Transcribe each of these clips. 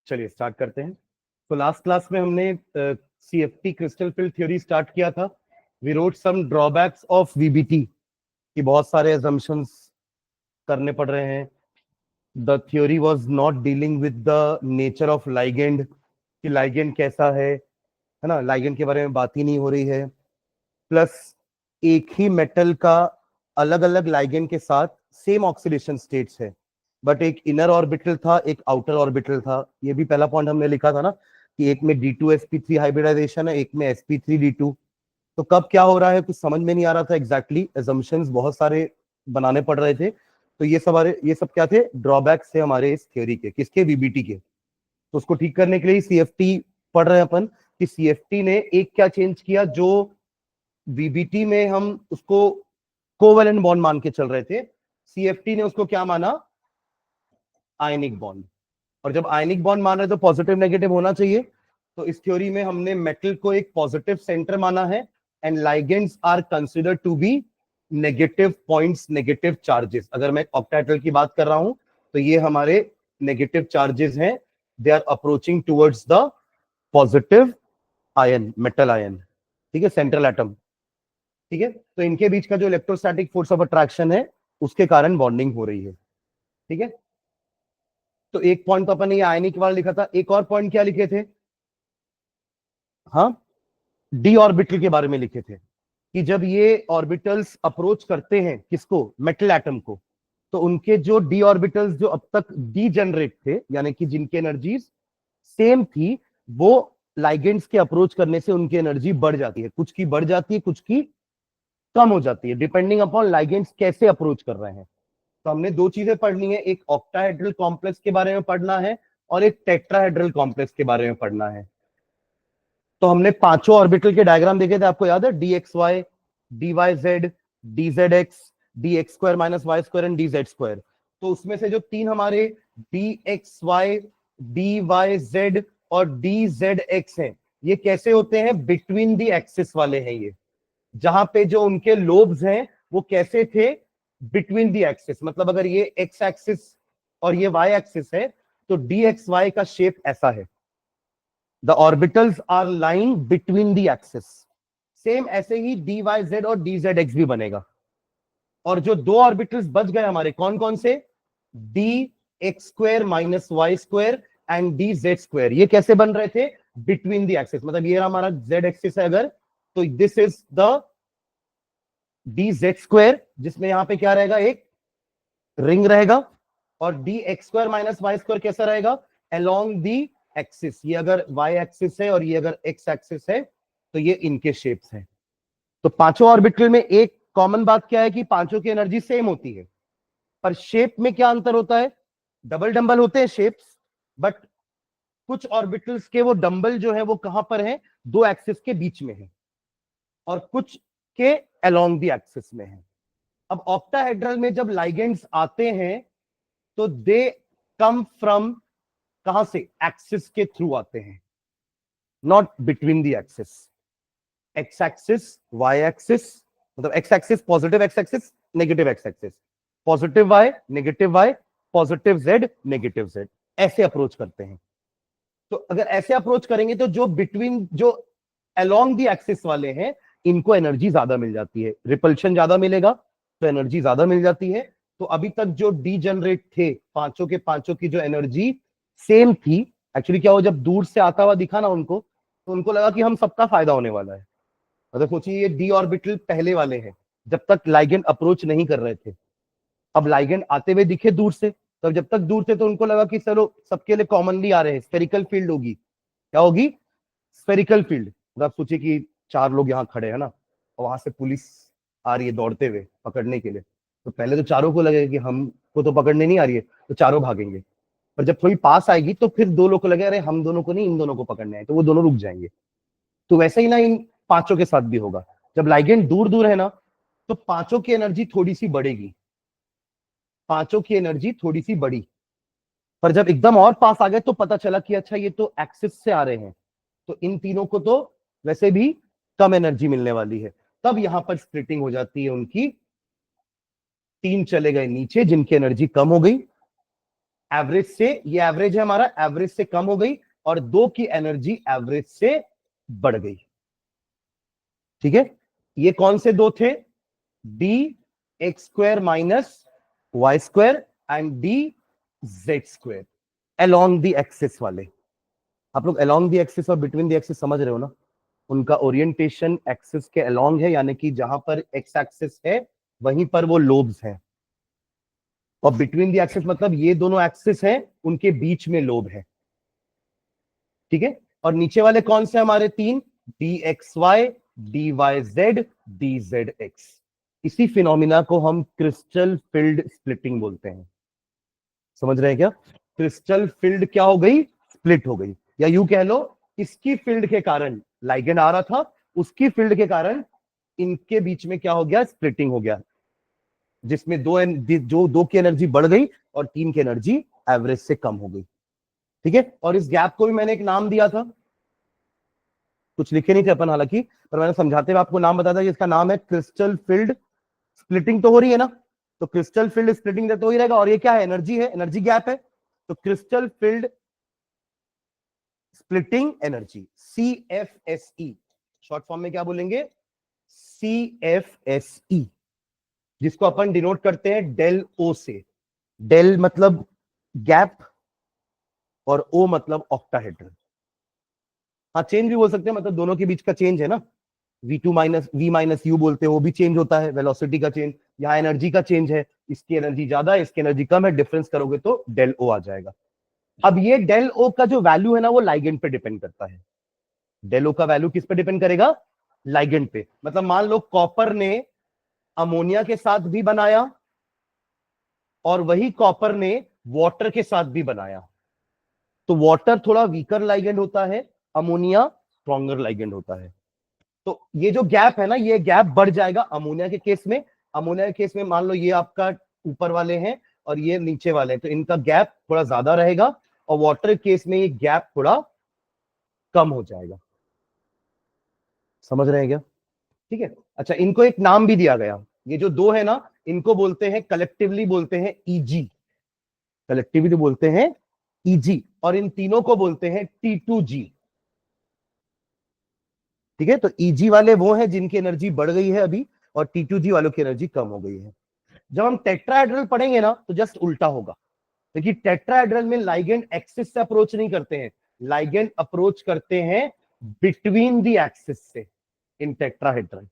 चलिए स्टार्ट करते हैं। तो लास्ट क्लास में हमने CFT crystal field theory start किया था। We wrote some drawbacks of VBT कि बहुत सारे assumptions करने पड़ रहे हैं। The theory was not dealing with the nature of ligand कि लाइगेंड कैसा है ना, लाइगेंड के बारे में बात ही नहीं हो रही है। प्लस एक ही मेटल का अलग अलग लाइगेंड के साथ सेम ऑक्सीडेशन स्टेट्स है, बट एक इनर ऑर्बिटल था, एक आउटर ऑर्बिटल था। ये भी पहला पॉइंट हमने लिखा था ना कि एक में D2sp3 हाइब्रिडाइजेशन है, एक में sp3d2। तो कब क्या हो रहा है कुछ समझ में नहीं आ रहा था एग्जैक्टली, assumptions बहुत सारे बनाने पड़ रहे थे। तो ये सब क्या थे, ड्रॉबैक्स थे हमारे इस थ्योरी के, किसके, VBT के। तो उसको ठीक करने के लिए CFT पढ़ रहे हैं अपन कि CFT ने एक क्या चेंज किया, जो VBT में हम उसको कोवेलेंट बॉन्ड मान के चल रहे थे, CFT ने उसको क्या माना, आयनिक बॉन्ड। और जब आयनिक बॉन्ड मान रहे तो पॉजिटिव नेगेटिव होना चाहिए। तो इस थ्योरी में हमने मेटल को एक पॉजिटिव सेंटर माना है and ligands are considered to be negative points, negative charges. अगर मैं ऑक्टाहेड्रल की बात कर रहा हूं तो ये हमारे नेगेटिव चार्जेस हैं, they are approaching towards the positive ion, metal ion, ठीक है, सेंट्रल एटम, ठीक है। तो इनके बीच का जो इलेक्ट्रोस्टैटिक फोर्स ऑफ अट्रैक्शन है उसके कारण बॉन्डिंग हो रही है, ठीक है। तो एक पॉइंट तो अपन ने आयनिक वाला लिखा था, एक और पॉइंट क्या लिखे थे, हाँ, डी ऑर्बिटल के बारे में लिखे थे कि जब ये ऑर्बिटल्स अप्रोच करते हैं किसको, मेटल एटम को, तो उनके जो डी ऑर्बिटल्स जो अब तक डी जनरेट थे, यानी कि जिनकी एनर्जी सेम थी, वो लाइगेंड्स के अप्रोच करने से उनकी एनर्जी बढ़ जाती है, कुछ की बढ़ जाती है, कुछ की कम हो जाती है, डिपेंडिंग अपॉन लाइगेंड्स कैसे अप्रोच कर रहे हैं। तो हमने दो चीजें पढ़नी है, एक ऑक्टाहेड्रल कॉम्प्लेक्स के बारे में पढ़ना है और एक टेट्राहेड्रल कॉम्प्लेक्स के बारे में पढ़ना है। तो हमने पांचों ऑर्बिटल के डायग्राम देखे थे, आपको याद है, DXY, DYZ, DZX, DX² - Y² and DZ²। तो उसमें से जो तीन हमारे DXY, DYZ और DZX हैं, ये कैसे होते हैं, बिटवीन द एक्सिस वाले हैं। ये जहां पे जो उनके लोब्स हैं वो कैसे थे, बिटवीन द एक्सिस, मतलब अगर ये एक्स एक्सिस और ये वाई एक्सिस है तो DXY का शेप ऐसा है, the orbitals are lying between the axis. Same ऐसे ही DYZ और DZX भी बनेगा। और जो दो ऑर्बिटल्स बच गए हमारे, कौन कौन से, DX² - Y² एंड DZ², ये कैसे बन रहे थे, बिटवीन द एक्सिस। मतलब ये हमारा Z एक्सिस है अगर, तो दिस इज द DZ², जिसमें यहां पे क्या रहेगा, एक रिंग रहेगा, और DX² - Y² कैसा रहेगा, अलोंग दी एक्सिस। ये अगर Y एक्सिस है और ये अगर X एक्सिस है तो ये इनके शेप्स हैं। तो पांचों ऑर्बिटल में एक कॉमन बात क्या है कि पांचों की एनर्जी सेम होती है, पर शेप में क्या अंतर होता है, डबल डंबल होते हैं शेप्स, बट कुछ ऑर्बिटल्स के वो डंबल जो है वो कहां पर है, दो एक्सिस के बीच में है, और कुछ के अलोंग दी एक्सिस में है। अब ऑक्टाहेड्रल में जब लाइगेंड्स आते हैं तो दे कम फ्रॉम, कहां से, एक्सिस के थ्रू आते हैं, not between the axis. X axis, Y axis, मतलब X axis positive, X axis negative, X axis positive Y, negative Y, positive Z, negative Z, ऐसे अप्रोच करते हैं। तो अगर ऐसे अप्रोच करेंगे तो जो बिटवीन, जो अलोंग द एक्सिस वाले हैं, इनको एनर्जी ज्यादा मिल जाती है, रिपल्शन ज्यादा मिलेगा तो एनर्जी ज्यादा मिल जाती है। तो अभी तक जो डी जनरेट थे पांचों के पांचों की जो एनर्जी सेम थी, एक्चुअली क्या हो, जब दूर से आता हुआ दिखा ना उनको, तो उनको लगा कि हम सबका फायदा होने वाला है। मतलब सोचिए ये डी ऑर्बिटल पहले वाले हैं, जब तक लाइगेंड अप्रोच नहीं कर रहे थे। अब लाइगेंड आते हुए दिखे दूर से, तब जब तक दूर थे तो उनको लगा कि चलो सबके लिए कॉमनली आ रहे हैं, स्फेरिकल फील्ड होगी, क्या होगी, स्फेरिकल फील्ड। आप सोचिए कि चार लोग यहाँ खड़े हैं ना, और वहां से पुलिस आ रही है दौड़ते हुए पकड़ने के लिए, तो पहले तो चारों को लगेगा कि हमको तो पकड़ने नहीं आ रही है, तो चारों भागेंगे। पर जब थोड़ी पास आएगी तो फिर दो लोग को लगे अरे हम दोनों को नहीं, इन दोनों को पकड़ने आए, तो वो दोनों रुक जाएंगे। तो वैसे ही ना इन पांचों के साथ भी होगा, जब लाइगेंड दूर दूर है ना तो पांचों की एनर्जी थोड़ी सी बढ़ेगी, पांचों की एनर्जी थोड़ी सी बढ़ी। पर जब एकदम और पास आ गए तो पता चला कि अच्छा ये तो एक्सिस से आ रहे हैं, तो इन तीनों को तो वैसे भी कम एनर्जी मिलने वाली है। तब यहां पर स्प्लिटिंग हो जाती है उनकी, तीन चले गए नीचे जिनकी एनर्जी कम हो गई, एवरेज से, ये एवरेज है हमारा, एवरेज से कम हो गई और 2 की एनर्जी एवरेज से बढ़ गई। ठीक है, ये कौन से दो थे? D X square minus Y square and D Z square along the axis वाले। आप लोग अलोंग द एक्सिस और बिटवीन द एक्सिस समझ रहे हो ना? उनका ओरिएंटेशन एक्सिस के अलोंग है, यानी कि जहां पर एक्स एक्सिस है वहीं पर वो लोब्स हैं, और बिटवीन द एक्सिस मतलब ये दोनों एक्सिस हैं, उनके बीच में लोब है। ठीक है, और नीचे वाले कौन से हमारे? 3, D X Y, D Y Z, D Z X. इसी फिनोमिना को हम क्रिस्टल फील्ड स्प्लिटिंग बोलते हैं। समझ रहे हैं क्या? क्रिस्टल फील्ड क्या हो गई? स्प्लिट हो गई। या यूं कह लो, इसकी फील्ड के कारण लाइगेंड आ रहा था, उसकी फील्ड के कारण इनके बीच में क्या हो गया? स्प्लिटिंग हो गया, जिसमें दो की एनर्जी बढ़ गई और 3 की एनर्जी एवरेज से कम हो गई। ठीक है, और इस गैप को भी मैंने एक नाम दिया था, कुछ लिखे नहीं थे अपन हालांकि, पर मैंने समझाते हुए आपको नाम बताया था कि इसका नाम है क्रिस्टल फील्ड स्प्लिटिंग। तो हो रही है ना? तो क्रिस्टल फील्ड स्प्लिटिंग तो ही रहेगा, और ये क्या है? एनर्जी है, एनर्जी गैप है। तो crystal field splitting energy, CFSE, short form में क्या बोलेंगे? CFSE, जिसको अपन डिनोट करते हैं डेल ओ से। डेल मतलब गैप और ओ मतलब ऑक्टाहेड्रल। हाँ, चेंज भी बोल सकते हैं, मतलब दोनों के बीच का चेंज है ना, V2 minus V minus you बोलते हैं, वो भी चेंज होता है, वेलोसिटी का चेंज। यहाँ एनर्जी का चेंज है, इसकी एनर्जी ज्यादा है, इसकी एनर्जी कम है, डिफरेंस करोगे तो डेल ओ आ जाएगा। अब ये डेल ओ का जो वैल्यू है ना, वो लाइगेंड पे डिपेंड करता है। डेल ओ का वैल्यू किस पे डिपेंड करेगा? लाइगेंड पे। मतलब मान लो कॉपर ने अमोनिया के साथ भी बनाया और वही कॉपर ने वाटर के साथ भी बनाया, तो वाटर थोड़ा वीकर लाइगेंड होता है, अमोनिया स्ट्रॉन्गर लाइगेंड होता है। तो ये जो गैप है ना, ये गैप बढ़ जाएगा अमोनिया के केस में। अमोनिया के केस में मान लो ये आपका ऊपर वाले हैं और ये नीचे वाले हैं, तो इनका गैप थोड़ा ज्यादा रहेगा, और वाटर केस में ये गैप थोड़ा कम हो जाएगा। समझ रहे हैं क्या? ठीक है, अच्छा, इनको एक नाम भी दिया गया। ये जो दो है ना, इनको बोलते हैं कलेक्टिवली, बोलते हैं ईजी। कलेक्टिवली बोलते हैं ईजी, और इन तीनों को बोलते हैं T2G। ठीक है, तो ईजी वाले वो हैं जिनकी एनर्जी बढ़ गई है अभी, और T2G वालों की एनर्जी कम हो गई है। जब हम टेट्राहेड्रल पढ़ेंगे ना, तो जस्ट उल्टा होगा, क्योंकि टेट्राहेड्रल में लाइगेंड एक्सिस से अप्रोच नहीं करते हैं, लाइगेंड अप्रोच करते हैं बिटवीन द एक्सिस से इन टेट्राहेड्रल।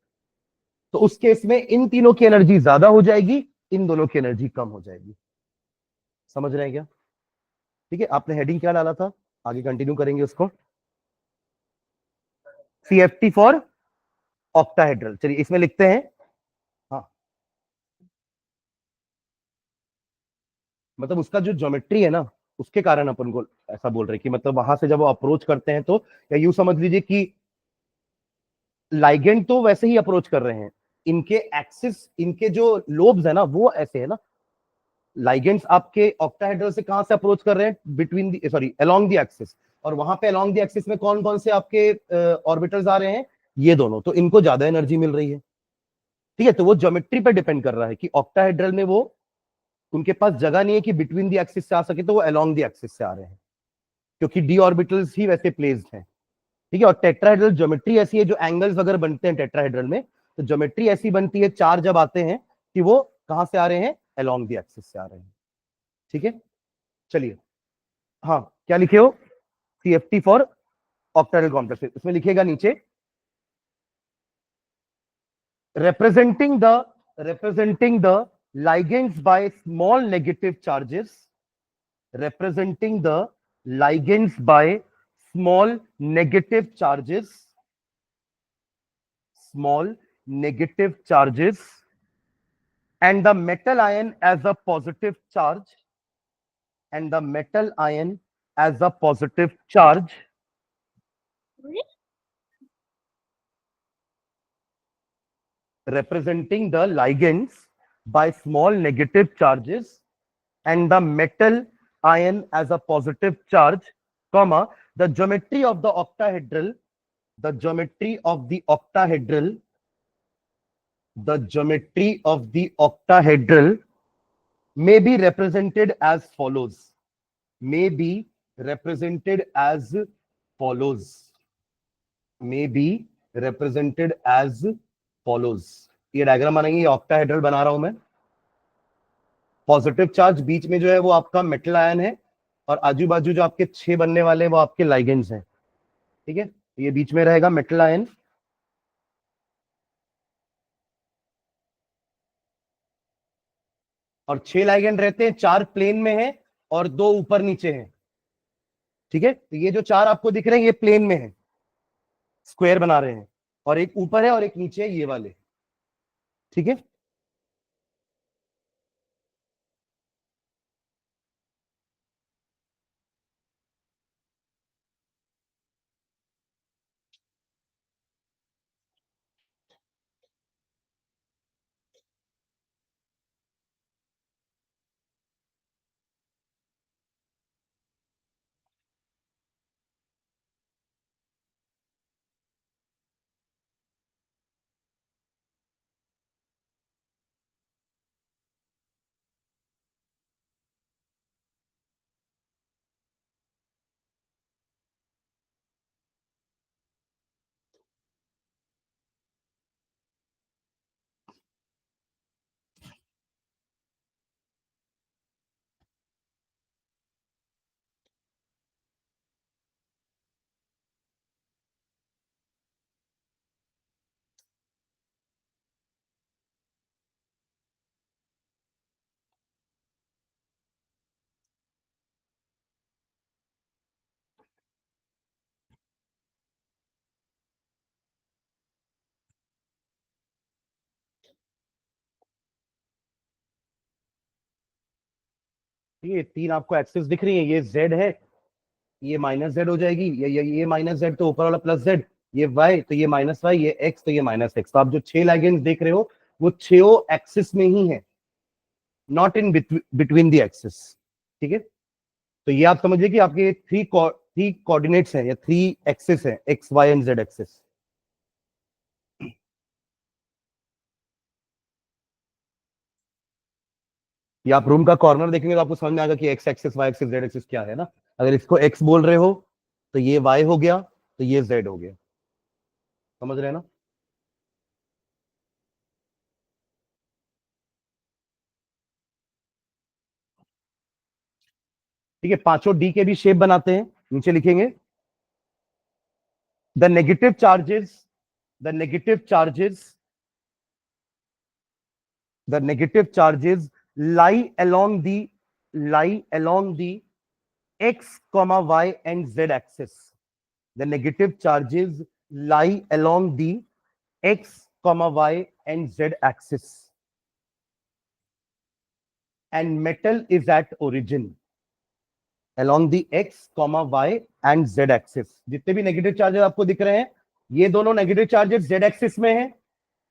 तो उस केस में इन तीनों की एनर्जी ज्यादा हो जाएगी, इन दोनों की एनर्जी कम हो जाएगी। समझ रहे हैं क्या? ठीक है, आपने हेडिंग क्या डाला था? आगे कंटिन्यू करेंगे उसको। CFT फॉर ऑक्टाहेड्रल, चलिए इसमें लिखते हैं। हाँ, मतलब उसका जो ज्योमेट्री है ना, उसके कारण अपन को ऐसा बोल रहे हैं कि मतलब वहां से जब वो अप्रोच करते हैं तो, या यूं समझ लीजिए कि लाइगेंड तो वैसे ही अप्रोच कर रहे हैं, इनके एक्सिस, इनके जो लोब्स है ना, वो ऐसे है ना। लाइगेंड्स आपके ऑक्टाहेड्रल से कहां से अप्रोच कर रहे हैं? Between the, sorry, along the axis. और वहां पे अलोंग द एक्सिस में कौन कौन से आपके ऑर्बिटल्स आ रहे हैं? ये दोनों, तो इनको ज्यादा एनर्जी मिल रही है। ठीक है, तो वो ज्योमेट्री पे डिपेंड कर रहा है कि ऑक्टाहेड्रल में वो, उनके पास जगह नहीं है कि बिटवीन द एक्सिस से आ सके, तो वो अलोंग द एक्सिस से आ रहे हैं, क्योंकि डी ऑर्बिटल्स ही वैसे प्लेस्ड हैं। ठीक है, और टेट्राहेड्रल ज्योमेट्री ऐसी है, जो एंगल्स वगैरह बनते हैं टेट्राहेड्रल में, तो ज्योमेट्री ऐसी बनती है, चार जब आते हैं कि वो कहां से आ रहे हैं? अलोंग द एक्सिस से आ रहे हैं। ठीक है, चलिए, हाँ, क्या लिखे हो? CFT फॉर ऑक्टाहेड्रल कॉम्प्लेक्स, इसमें लिखेगा नीचे, representing the ligands by small negative charges, representing the ligands by small negative charges, small negative charges, and the metal ion as a positive charge, and the metal ion as a positive charge, representing the ligands by small negative charges and the metal ion as a positive charge, comma, the geometry of the octahedral, the geometry of the octahedral, the geometry of the octahedral may be represented as follows. may be represented as follows. May be represented as follows. ये diagram बनाएंगे, ये octahedral बना रहा हूं मैं. Positive charge बीच में जो है वो आपका मेटल आयन है, और आजू बाजू जो आपके 6 बनने वाले हैं वो आपके लाइगेंड्स हैं. ठीक है, ये बीच में रहेगा मेटल आयन. और 6 लाइगेंड रहते हैं, 4 प्लेन में है और 2 ऊपर नीचे हैं. ठीक है, तो ये जो 4 आपको दिख रहे हैं ये प्लेन में है, स्क्वायर बना रहे हैं, और एक ऊपर है और एक नीचे है, ये वाले. ठीक है, ये 3 आपको एक्सिस दिख रही है, ये जेड है, ये माइनस जेड हो जाएगी, ये माइनस जेड तो ऊपर वाला प्लस जेड, ये वाई तो ये माइनस वाई, ये एक्स तो ये माइनस एक्स. तो आप जो 6 लाइगेंड्स देख रहे हो वो 6 एक्सिस में ही है, not in between the axis. ठीक है, तो ये आप समझिए कि आपके 3 कोऑर्डिनेट्स हैं या 3 एक्सिस हैं, X Y and Z axis. ये आप रूम का कॉर्नर देखेंगे तो आपको समझ में आएगा कि X axis Y axis Z axis क्या है ना. अगर इसको एक्स बोल रहे हो तो ये वाई हो गया, तो ये जेड हो गया. समझ रहे हैं ना. ठीक है, पांचों डी के भी शेप बनाते हैं, नीचे लिखेंगे. The negative charges, the negative charges, the negative charges lie along the lie along the x comma y and z axis. The negative charges lie along the x comma y and z axis, and metal is at origin along the x comma y and z axis. जितने भी negative charges आपको दिख रहे हैं, ये दोनों negative charges z axis में है,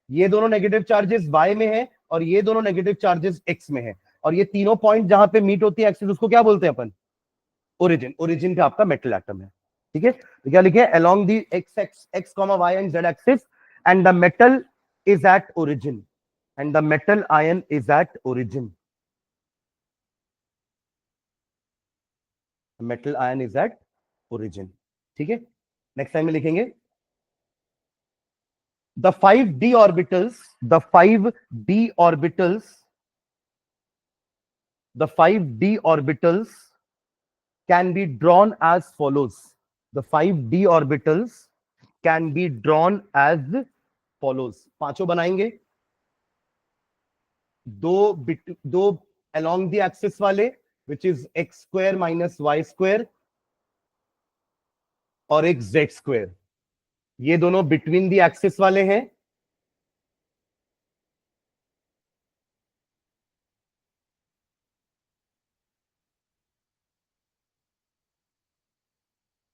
ये दोनों नेगेटिव चार्जेस y में है, और ये दोनों नेगेटिव चार्जेस x में है. और ये तीनों पॉइंट जहां पे मीट होती है एक्सिस, उसको क्या बोलते हैं अपन? ओरिजिन. ओरिजिन पे आपका मेटल एटम है. ठीक है, तो क्या लिखे? Along the X X X comma Y and Z axis, and the metal is at origin, and the metal ion is at origin. Metal ion is at origin. ठीक है, नेक्स्ट टाइम में लिखेंगे the 5d orbitals, the 5d orbitals, the 5d orbitals can be drawn as follows. The 5d orbitals can be drawn as follows. पांचों बनाएंगे, दो along the axis वाले, which is x square minus y square, और एक z square. ये दोनों between the axis वाले हैं,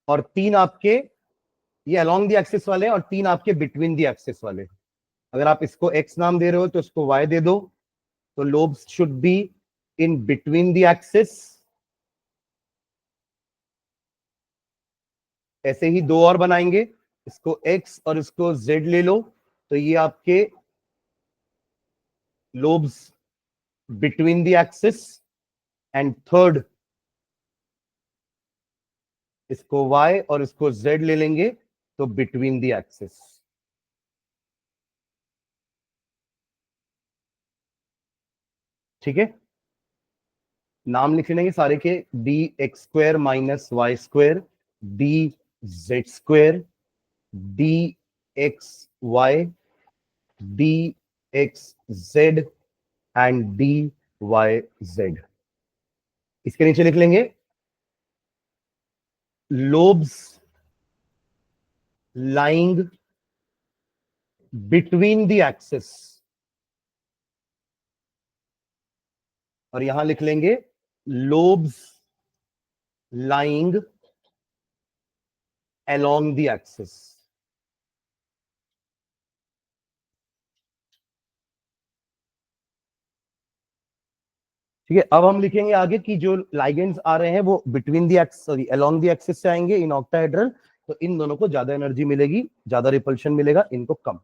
और 3 आपके ये अलोंग दी एक्सिस वाले हैं, और 3 आपके बिटवीन दी एक्सिस वाले. अगर आप इसको x नाम दे रहे हो तो इसको y दे दो, तो lobes should be in between the axis. ऐसे ही दो और बनाएंगे, इसको x और इसको z ले लो, तो ये आपके lobes between the axis. And third इसको y और इसको z ले लेंगे तो बिटवीन द एक्सिस। ठीक है, नाम लिख लेंगे सारे के, D X square minus Y square, D Z square, D X Y, D X Z and D Y Z. इसके नीचे लिख लेंगे lobes lying between the axis, और यहां लिख लेंगे lobes lying along the axis। ठीक है, अब हम लिखेंगे आगे कि जो लाइगेंड्स आ रहे हैं वो between the axis, sorry along the axis से आएंगे इन ऑक्टाहेड्रल, तो इन दोनों को ज्यादा एनर्जी मिलेगी, ज्यादा रिपल्शन मिलेगा, इनको कम।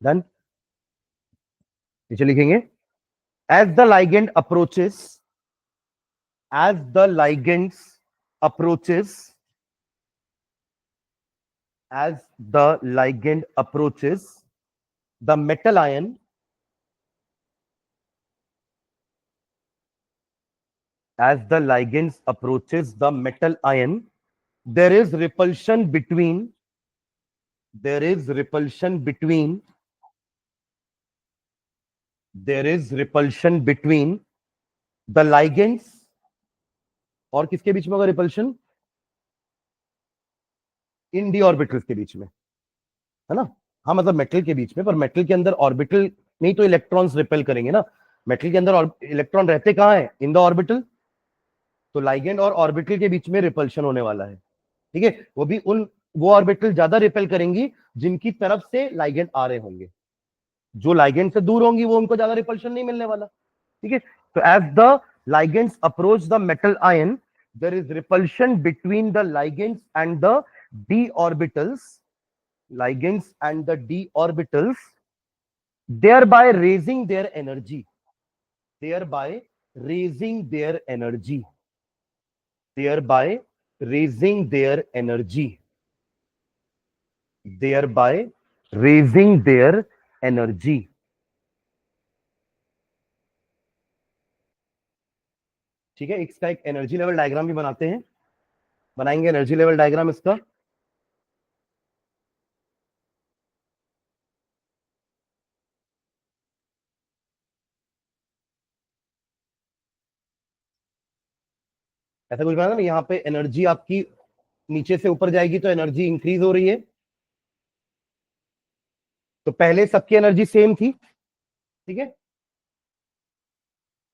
डन, नीचे लिखेंगे as the ligand approaches, as the ligands approaches, as the ligand approaches the metal ion, as the ligands approaches the metal ion, there is repulsion between, there is repulsion between, there is repulsion between the ligands, और किसके बीच में होगा repulsion? इन D orbitals के बीच में, है ना? हाँ, मतलब मेटल के बीच में, पर मेटल के अंदर ऑर्बिटल नहीं तो इलेक्ट्रॉन्स रिपेल करेंगे ना। मेटल के अंदर इलेक्ट्रॉन रहते कहाँ है? In the orbital. तो लाइगेंड और ऑर्बिटल के बीच में रिपल्शन होने वाला है। ठीक है, वो भी वो ऑर्बिटल ज्यादा रिपेल करेंगी जिनकी तरफ से लाइगेंड आ रहे होंगे, जो लाइगेंड से दूर होंगी वो उनको ज्यादा रिपल्शन नहीं मिलने वाला। ठीक है, तो as the ligands approach the metal ion, there is repulsion between the ligands and the d orbitals, ligands and the d orbitals, thereby raising their energy, thereby raising their energy, thereby raising their energy, thereby raising their energy। ठीक है, इसका एक energy level diagram भी बनाते हैं, बनाएंगे energy level diagram इसका। ऐसा कुछ बना ना, यहाँ पे एनर्जी आपकी नीचे से ऊपर जाएगी तो एनर्जी इंक्रीज हो रही है। तो पहले सबकी एनर्जी सेम थी, ठीक है,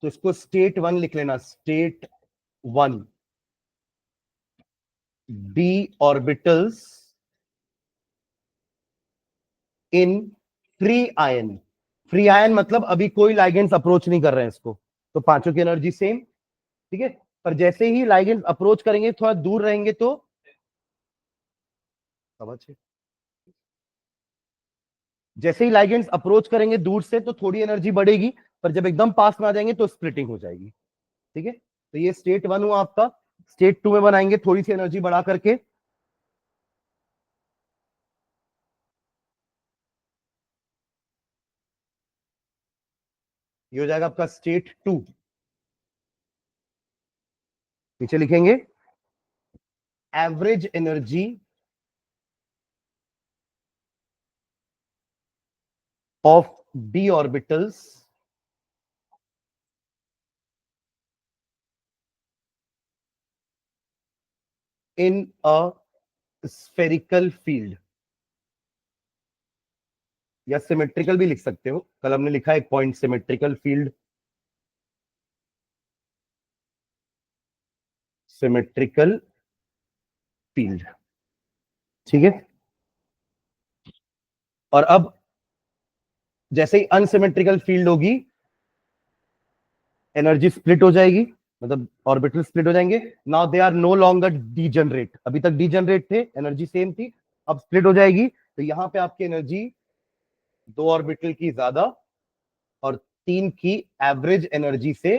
तो इसको स्टेट वन लिख लेना, state one, D orbitals in free ion. Free ion मतलब अभी कोई लाइगेंड्स अप्रोच नहीं कर रहे हैं इसको, तो पांचों की एनर्जी सेम। ठीक है, पर जैसे ही लाइगेंड्स अप्रोच करेंगे, थोड़ा दूर रहेंगे तो समझ, जैसे ही लाइगेंड्स अप्रोच करेंगे दूर से तो थोड़ी एनर्जी बढ़ेगी, पर जब एकदम पास में आ जाएंगे तो स्प्लिटिंग हो जाएगी। ठीक है, तो ये स्टेट वन हुआ आपका। स्टेट टू में बनाएंगे थोड़ी सी एनर्जी बढ़ा करके, ये हो जाएगा आपका स्टेट टू। नीचे लिखेंगे average energy of d orbitals in a spherical field, या सिमेट्रिकल भी लिख सकते हो, कल हमने लिखा है एक point symmetrical field, symmetrical field, ठीक है। और अब जैसे ही अनसिमेट्रिकल फील्ड होगी एनर्जी स्प्लिट हो जाएगी, मतलब ऑर्बिटल स्प्लिट हो जाएंगे। Now they are no longer degenerate, अभी तक डीजनरेट थे, एनर्जी सेम थी, अब स्प्लिट हो जाएगी, तो यहां पे आपकी एनर्जी 2 ऑर्बिटल की ज्यादा और 3 की एवरेज एनर्जी से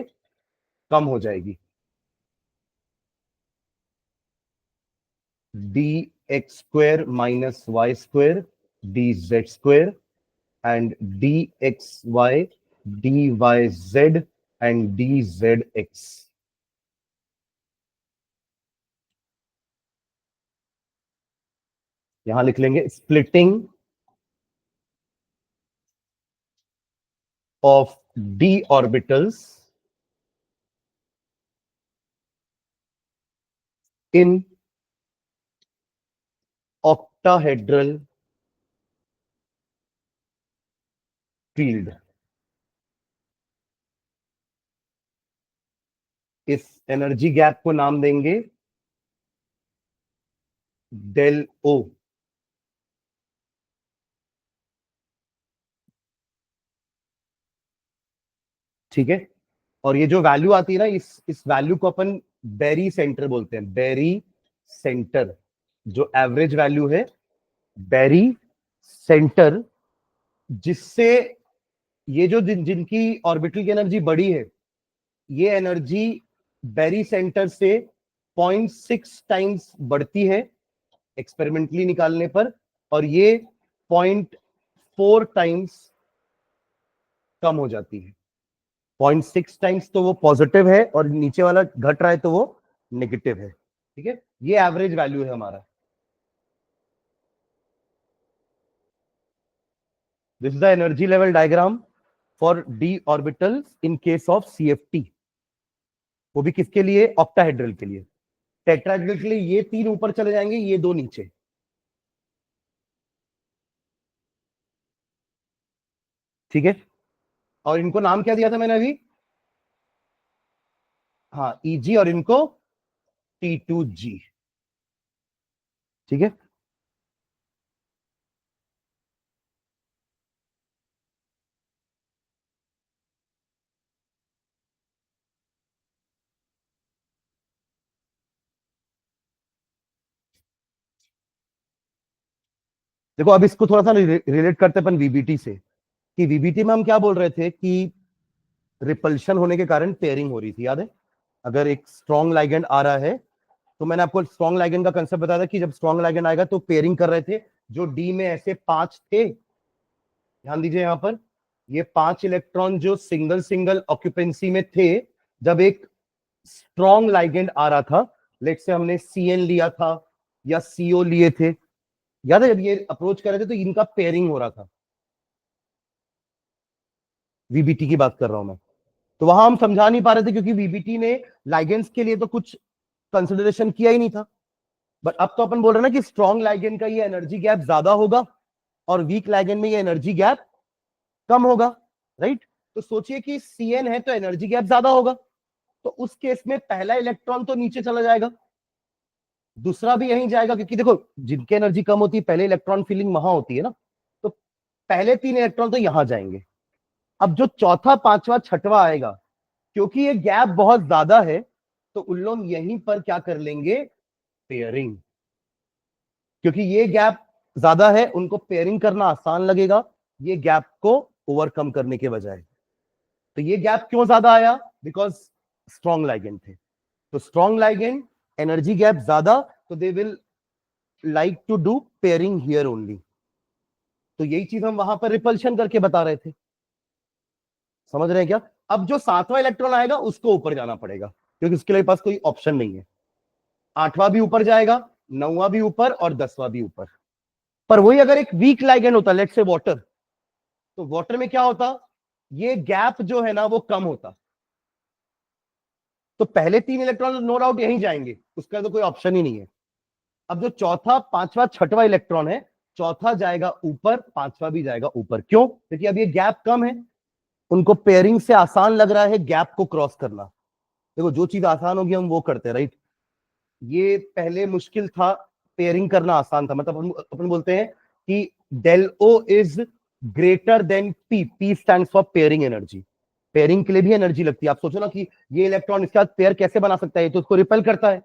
कम हो जाएगी। D X square minus Y square D Z square and dxy, dyz and dzx. यहां लिख लेंगे splitting of d orbitals in octahedral field. इस एनर्जी गैप को नाम देंगे डेल ओ। ठीक है, और ये जो वैल्यू आती है ना, इस वैल्यू को अपन बेरी सेंटर बोलते हैं, बेरी सेंटर, जो एवरेज वैल्यू है बेरी सेंटर, जिससे ये जो जिनकी ऑर्बिटल की एनर्जी बड़ी है, ये एनर्जी बेरी सेंटर से 0.6 टाइम्स बढ़ती है एक्सपेरिमेंटली निकालने पर, और ये 0.4 टाइम्स कम हो जाती है। 0.6 टाइम्स तो वो पॉजिटिव है और नीचे वाला घट रहा है तो वो नेगेटिव है। ठीक है, ये एवरेज वैल्यू है हमारा। This is the energy level diagram for D orbital in case of CFT, वो भी किसके लिए, ऑक्टाहेड्रल के लिए। टेट्राहेड्रल के लिए ये 3 ऊपर चले जाएंगे, ये 2 नीचे। ठीक है, और इनको नाम क्या दिया था मैंने अभी, हाँ ईजी, और इनको T2G। ठीक है, देखो अब इसको थोड़ा सा रिलेट करते अपन वीबीटी से, कि वीबीटी में हम क्या बोल रहे थे कि रिपल्शन होने के कारण पेयरिंग हो रही थी, याद है। अगर एक स्ट्रॉन्ग लाइगेंड आ रहा है तो मैंने आपको स्ट्रॉन्ग लाइगेंड का कंसेप्ट बताया था कि जब स्ट्रॉन्ग लाइगेंड आएगा तो पेयरिंग कर रहे थे। जो डी में ऐसे 5 थे, ध्यान दीजिए यहां पर, ये 5 इलेक्ट्रॉन जो सिंगल सिंगल ऑक्यूपेंसी में थे, जब एक स्ट्रॉन्ग लाइगेंड आ रहा था, लेट से हमने सीएन लिया था या सीओ लिए थे, याद है, जब ये अप्रोच कर रहे थे तो इनका पेयरिंग हो रहा था। वीबीटी की बात कर रहा हूं मैं, तो वहां हम समझा नहीं पा रहे थे क्योंकि वीबीटी ने लाइगेंड्स के लिए तो कुछ कंसिडरेशन किया ही नहीं था। बट अब तो अपन बोल रहे हैं ना कि स्ट्रॉन्ग लाइगेंड का ये एनर्जी गैप ज्यादा होगा और वीक लाइगेंड में ये एनर्जी गैप कम होगा, राइट। तो सोचिए कि सीएन है तो एनर्जी गैप ज्यादा होगा, तो उस केस में पहला इलेक्ट्रॉन तो नीचे चला जाएगा, दूसरा भी यहीं जाएगा, क्योंकि देखो जिनकी एनर्जी कम होती है पहले इलेक्ट्रॉन फीलिंग वहां होती है ना, तो पहले 3 इलेक्ट्रॉन तो यहां जाएंगे। अब जो चौथा पांचवा छठवा आएगा, क्योंकि ये गैप बहुत ज्यादा है, तो उन लोग यहीं पर क्या कर लेंगे, पेयरिंग। क्योंकि ये गैप ज्यादा है, उनको पेयरिंग करना आसान लगेगा ये गैप को ओवरकम करने के बजाय। तो ये गैप क्यों ज्यादा आया, बिकॉज स्ट्रॉन्ग लाइगेंड थे, तो स्ट्रॉन्ग लाइगेंड एनर्जी गैप ज्यादा, तो they will like to do pairing here only. तो यही चीज हम वहां पर रिपल्शन करके बता रहे थे, समझ रहे हैं क्या। अब जो 7वां इलेक्ट्रॉन आएगा उसको ऊपर जाना पड़ेगा, क्योंकि उसके लिए पास कोई ऑप्शन नहीं है। 8वां भी ऊपर जाएगा, 9वां भी ऊपर और 10वां भी ऊपर। पर वही अगर एक वीक लाइगेंड होता, लेट्स से वाटर, तो वाटर में क्या होता, ये गैप जो है ना वो कम होता, तो पहले 3 इलेक्ट्रॉन नो डाउट यहीं जाएंगे, उसका तो कोई ऑप्शन ही नहीं है। अब जो चौथा, पांचवा, छठवां इलेक्ट्रॉन है, चौथा जाएगा ऊपर, पांचवा भी जाएगा ऊपर। क्यों? क्योंकि अब ये गैप कम है, उनको पेयरिंग से आसान लग रहा है गैप को क्रॉस करना। देखो जो चीज आसान होगी हम वो करते हैं, राइट। ये पहले मुश्किल था, पेयरिंग करना आसान था। मतलब हम अपन बोलते हैं कि del O is greater than P, P stands for pairing energy. Pairing के लिए भी एनर्जी लगती है। आप सोचो ना कि ये इलेक्ट्रॉन इसके साथ पेयर कैसे बना सकता है, तो उसको रिपेल करता है,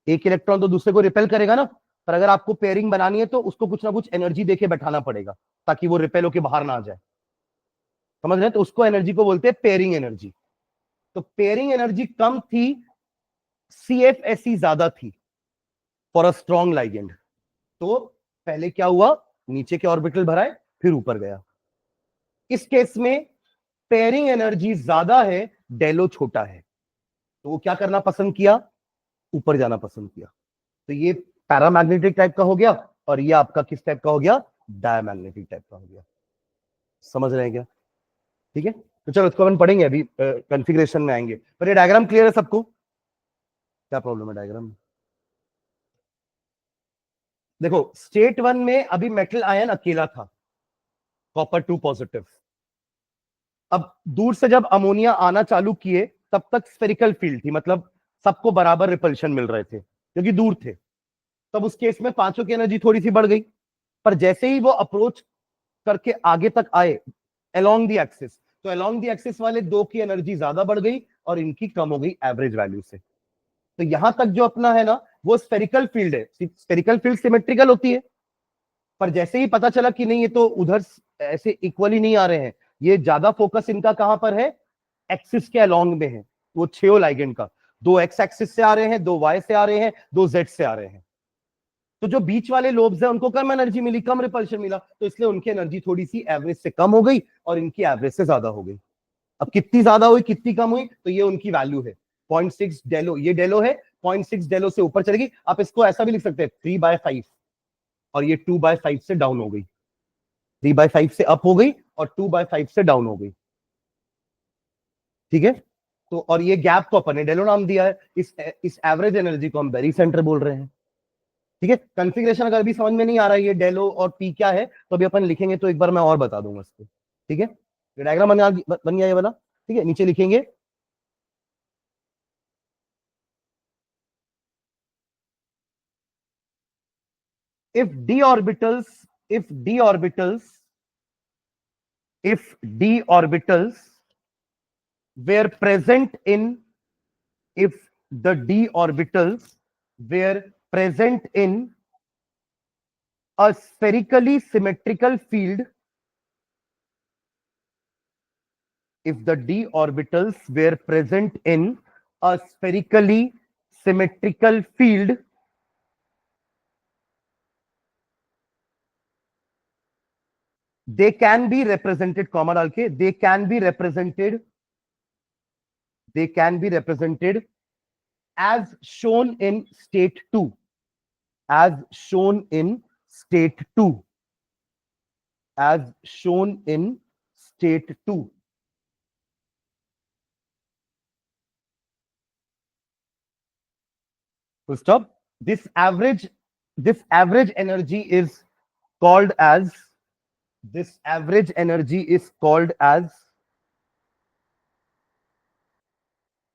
एक इलेक्ट्रॉन तो दूसरे को रिपेल करेगा ना। पर अगर आपको पेयरिंग बनानी है तो उसको कुछ ना कुछ एनर्जी देके बैठाना पड़ेगा ताकि वो रिपेल होके बाहर ना आ जाए, समझ रहे हैं? तो उसको एनर्जी को बोलते हैं पेयरिंग एनर्जी। तो पेयरिंग एनर्जी कम थी, CFSE ज्यादा थी फॉर अ स्ट्रॉन्ग लाइगेंड। तो पहले क्या हुआ, नीचे के ऑर्बिटल भराए, फिर ऊपर गया। इस केस में पेयरिंग एनर्जी ज्यादा है, डेलो छोटा है, तो वो क्या करना पसंद किया, ऊपर जाना पसंद किया। तो ये पैरामैग्नेटिक टाइप का हो गया, और ये आपका किस टाइप का हो गया, डायमैग्नेटिक टाइप का हो गया। समझ रहे हैं क्या? ठीक है, तो चलो इसको अपन पढ़ेंगे, अभी कॉन्फ़िगरेशन में आएंगे। पर ये डायग्राम क्लियर है सबको? क्या प्रॉब्लम है डायग्राम में? देखो स्टेट 1 में अभी मेटल आयन अकेला था, कॉपर 2 पॉजिटिव। अब दूर से जब अमोनिया आना चालू किए तब तक स्फेरिकल फील्ड थी, मतलब सबको बराबर रिपल्शन मिल रहे थे क्योंकि दूर थे। तब उस केस में पांचों की एनर्जी थोड़ी सी बढ़ गई। पर जैसे ही वो अप्रोच करके आगे तक आए अलोंग द एक्सिस, तो अलोंग द एक्सिस वाले दो की एनर्जी ज्यादा बढ़ गई और इनकी कम हो गई एवरेज वैल्यू से। तो यहां तक जो अपना है ना वो स्फेरिकल फील्ड है। स्फेरिकल फील्ड सिमेट्रिकल होती है, पर जैसे ही पता चला कि नहीं ये तो उधर ऐसे इक्वली नहीं आ रहे हैं, ये ज्यादा फोकस इनका कहां पर है, एक्सिस के अलोंग में है। वो छेओ लाइगेंड का, दो एक्स एक्सिस से आ रहे हैं, दो वाई से आ रहे हैं, दो जेड से आ रहे हैं। तो जो बीच वाले लोब्स हैं उनको कम एनर्जी मिली, कम रिपल्शन मिला, तो इसलिए उनकी एनर्जी थोड़ी सी एवरेज से कम हो गई और इनकी एवरेज से ज्यादा हो गई। अब कितनी ज्यादा हुई कितनी कम हुई, तो ये उनकी वैल्यू है 0.6 डेलो, ये डेलो है 0.6 डेलो से ऊपर चलेगी। आप इसको ऐसा भी लिख सकते हैं 3/5, और ये 2/5 से डाउन हो गई, 3/5 से अप हो गई और 2/5 से डाउन हो गई। ठीक है, तो और ये गैप को अपन ने डेलो नाम दिया है, इस एवरेज एनर्जी को हम बेरी सेंटर बोल रहे हैं। ठीक है, कॉन्फ़िगरेशन अगर अभी समझ में नहीं आ रहा है ये डेलो और पी क्या है, तो अभी अपन लिखेंगे तो एक बार मैं और बता दूंगा इसको। ठीक है, ये डायग्राम बन गया ये वाला। ठीक है, नीचे लिखेंगे if d orbitals if d orbitals if d orbitals were present in if the d orbitals were present in a spherically symmetrical field, if the d orbitals were present in a spherically symmetrical field, they can be represented, comma डाल के, they can be represented as shown in state 2, as shown in state 2, as shown in state 2. Full stop. This average energy is called as, this average energy is called as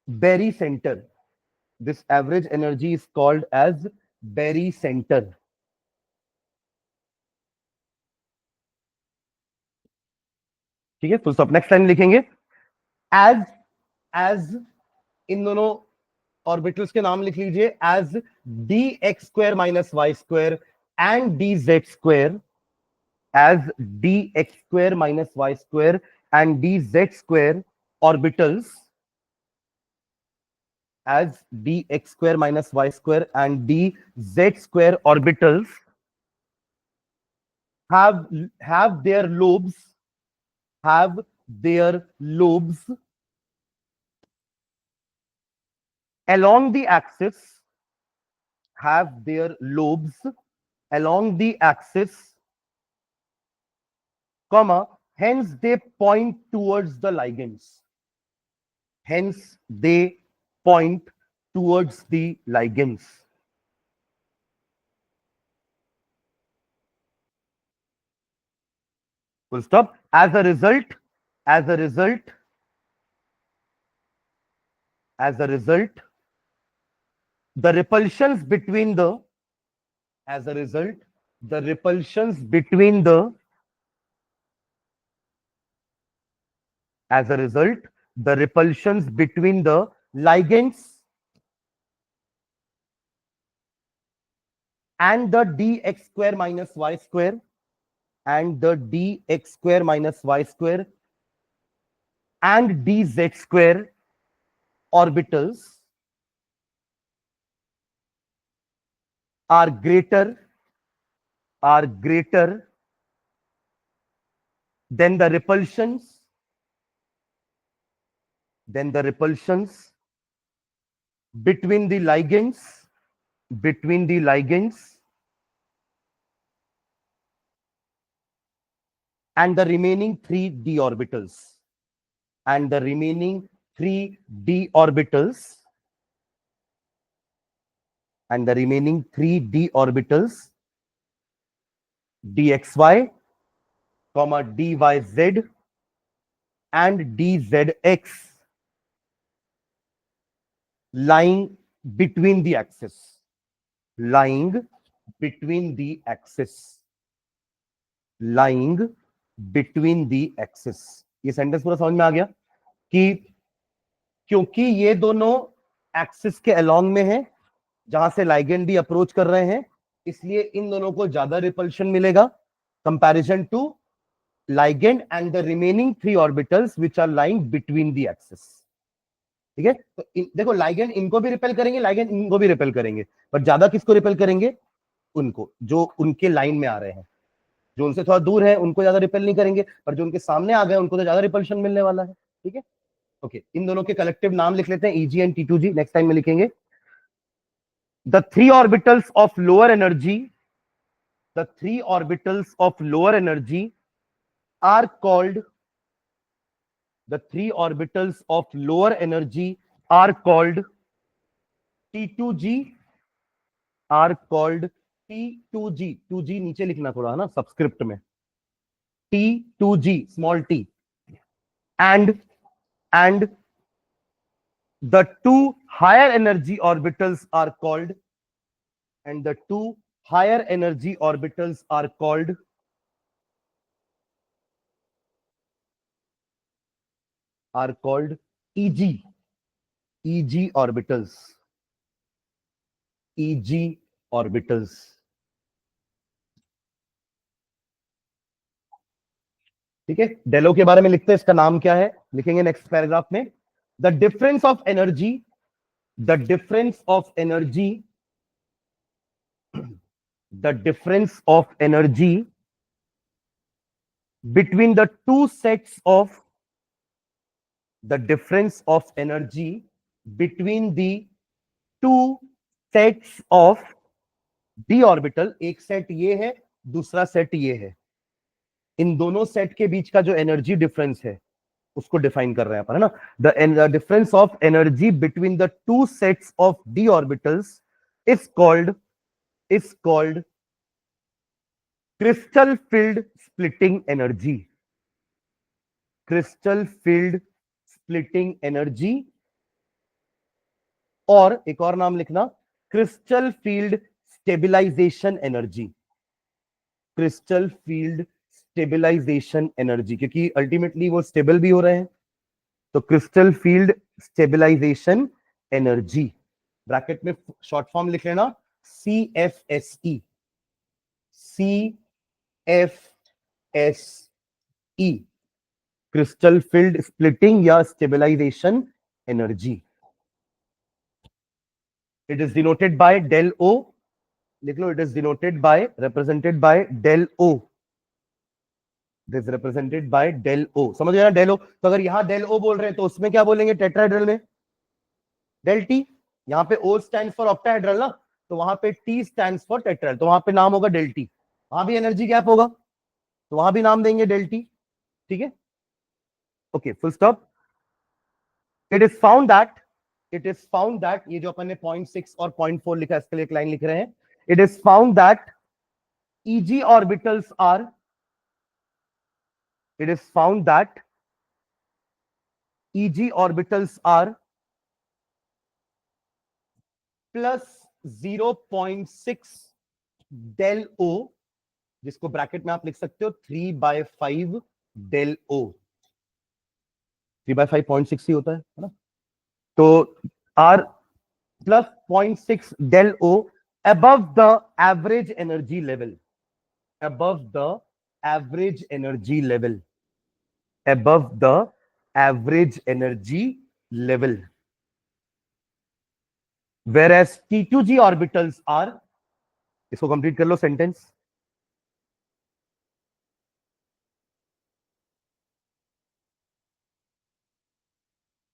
barycenter. This average energy is called as barycenter. ठीक है, full stop. Next line लिखेंगे as, as in दोनों orbitals के नाम लिख लीजिए, as D X square minus Y square and D Z square, as D X square minus Y square and D Z square orbitals, as dx square minus y square and dz square orbitals have their lobes, have their lobes along the axis, have their lobes along the axis, comma, hence they point towards the ligands. Hence they point towards the ligands. Full stop. As a result, the repulsions between the ligands and the dx square minus y square and dz square orbitals are greater than the repulsions between the ligands and the remaining 3 d orbitals dxy, dyz and dzx lying between the axis. ये sentence पूरा समझ में आ गया कि क्योंकि ये दोनों axis के अलोंग में है जहां से लाइगेंड भी अप्रोच कर रहे हैं, इसलिए इन दोनों को ज्यादा रिपल्शन मिलेगा comparison to ligand and the remaining 3 orbitals which are lying between the axis. ठीक है, तो देखो ligand इनको भी रिपेल करेंगे, ligand इनको भी रिपेल करेंगे, पर ज्यादा किसको रिपेल करेंगे? उनको जो उनके लाइन में आ रहे हैं। जो उनसे थोड़ा दूर है उनको ज्यादा रिपेल नहीं करेंगे, पर जो उनके सामने आ गए उनको तो ज्यादा रिपल्शन मिलने वाला है। ठीक है, ओके, इन दोनों के कलेक्टिव नाम लिख लेते हैं, Eg and T2G, next time में लिखेंगे। The three orbitals of lower energy are called T2G, 2G नीचे लिखना थोड़ा है ना सबस्क्रिप्ट में, T2G small t, and the two higher energy orbitals are called EG orbitals. ठीक है, डेलो के बारे में लिखते हैं, इसका नाम क्या है लिखेंगे नेक्स्ट पैराग्राफ में। The difference of energy between the two sets of d orbital, एक सेट ये है दूसरा सेट ये है, इन दोनों सेट के बीच का जो एनर्जी डिफरेंस है उसको डिफाइन कर रहे हैं अपन, है ना। The difference of energy between the two sets of d orbitals is called crystal field splitting energy, और एक और नाम लिखना, क्रिस्टल फील्ड स्टेबिलाईजेशन एनर्जी, क्योंकि अल्टीमेटली वो स्टेबल भी हो रहे हैं, तो crystal field stabilization energy, bracket में शॉर्ट फॉर्म लिख लेना CFSE, क्रिस्टल फील्ड स्प्लिटिंग या stabilization energy. It is denoted by del O, लिख लो, it is denoted by, represented bye del O, this represented by del O, समझ गया ना del O। तो अगर यहां del O बोल रहे हैं तो उसमें क्या बोलेंगे टेट्राहेड्रल में? del T। यहां पे O स्टैंड्स फॉर ऑक्टाहेड्रल ना, तो वहां पे T स्टैंड्स फॉर टेट्राहेड्रल, तो वहां पे नाम होगा del T। वहां भी एनर्जी गैप होगा तो वहां भी नाम देंगे del T। ठीक है, okay, full stop. It is found that ये जो अपन ने 0.6 और 0.4 लिखा है, इसके लिए एक लाइन लिख रहे हैं। It is found that eg orbitals are it is found that eg orbitals are plus 0.6 del o, जिसको ब्रैकेट में आप लिख सकते हो 3/5 del o। 3/5 0.6 ही होता है ना, तो r plus 0.6 del o above the average energy level, above the average energy level, above the average energy level, whereas T2G orbitals are, इसको कंप्लीट कर लो सेंटेंस।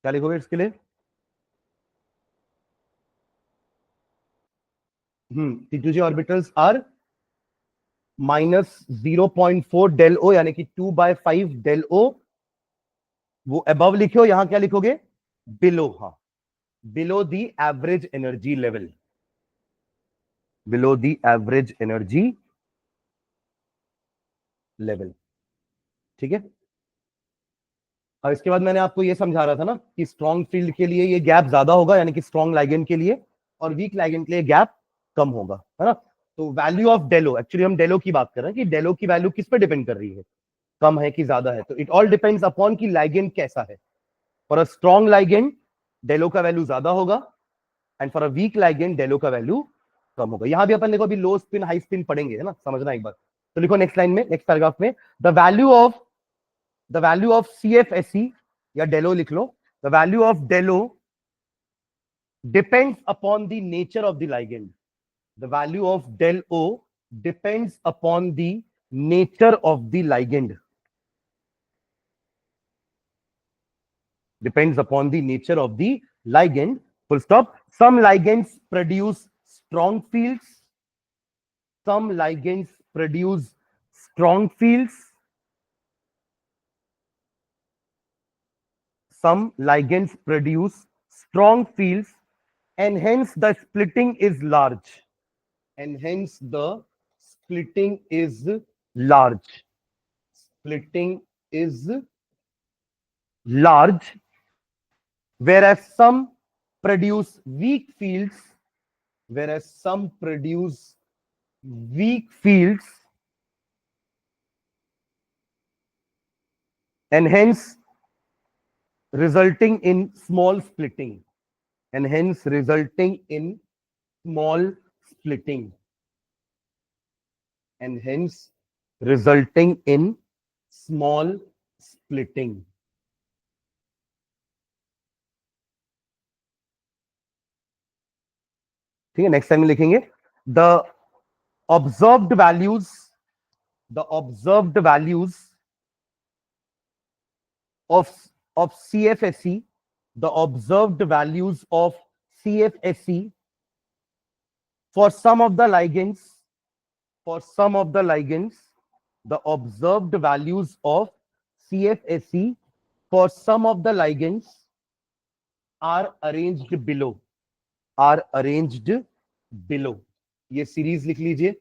क्या लिखोगे इसके लिए? T2G orbitals are -0.4 del o, यानी कि 2/5 del o। वो above लिखो, यहां क्या लिखोगे? बिलो। हाँ, below the average energy level, below the average energy level. ठीक है, और इसके बाद मैंने आपको ये समझा रहा था ना कि स्ट्रॉन्ग फील्ड के लिए ये गैप ज्यादा होगा, यानी कि स्ट्रॉन्ग लाइगेंड के लिए, और वीक लाइगेंड के लिए गैप कम होगा, है ना। तो वैल्यू ऑफ डेलो, एक्चुअली हम डेलो की बात कर रहे हैं कि डेलो की वैल्यू किस पे डिपेंड कर रही है, कम है कि ज्यादा है। तो इट ऑल डिपेंड्स अपॉन कि लाइगेंड कैसा है। For a strong ligand del O का वैल्यू ज्यादा होगा, and for a weak ligand del O का वैल्यू कम होगा। यहां भी अपन देखो अभी लो स्पिन हाई स्पिन पढ़ेंगे, है ना, समझना एक बार। तो लिखो नेक्स्ट लाइन में, नेक्स्ट पैराग्राफ में, द वैल्यू ऑफ CFSE या डेलो लिख लो। The value of Delo depends upon the nature of the ligand. The value of del O depends upon the nature of the ligand, depends upon the nature of the ligand, full stop. Some ligands produce strong fields, some ligands produce strong fields, some ligands produce strong fields, and hence the splitting is large, and hence the splitting is large, splitting is large, whereas some produce weak fields, whereas some produce weak fields, and hence resulting in small splitting, and hence resulting in small splitting, and hence resulting in small splitting। ठीक है, next time में लिखेंगे the observed values, the observed values of CFSE, the observed values of CFSE for some of the ligands, for some of the ligands, the observed values of CFSE for some of the ligands are arranged below, are arranged below। ये series लिख लीजिए।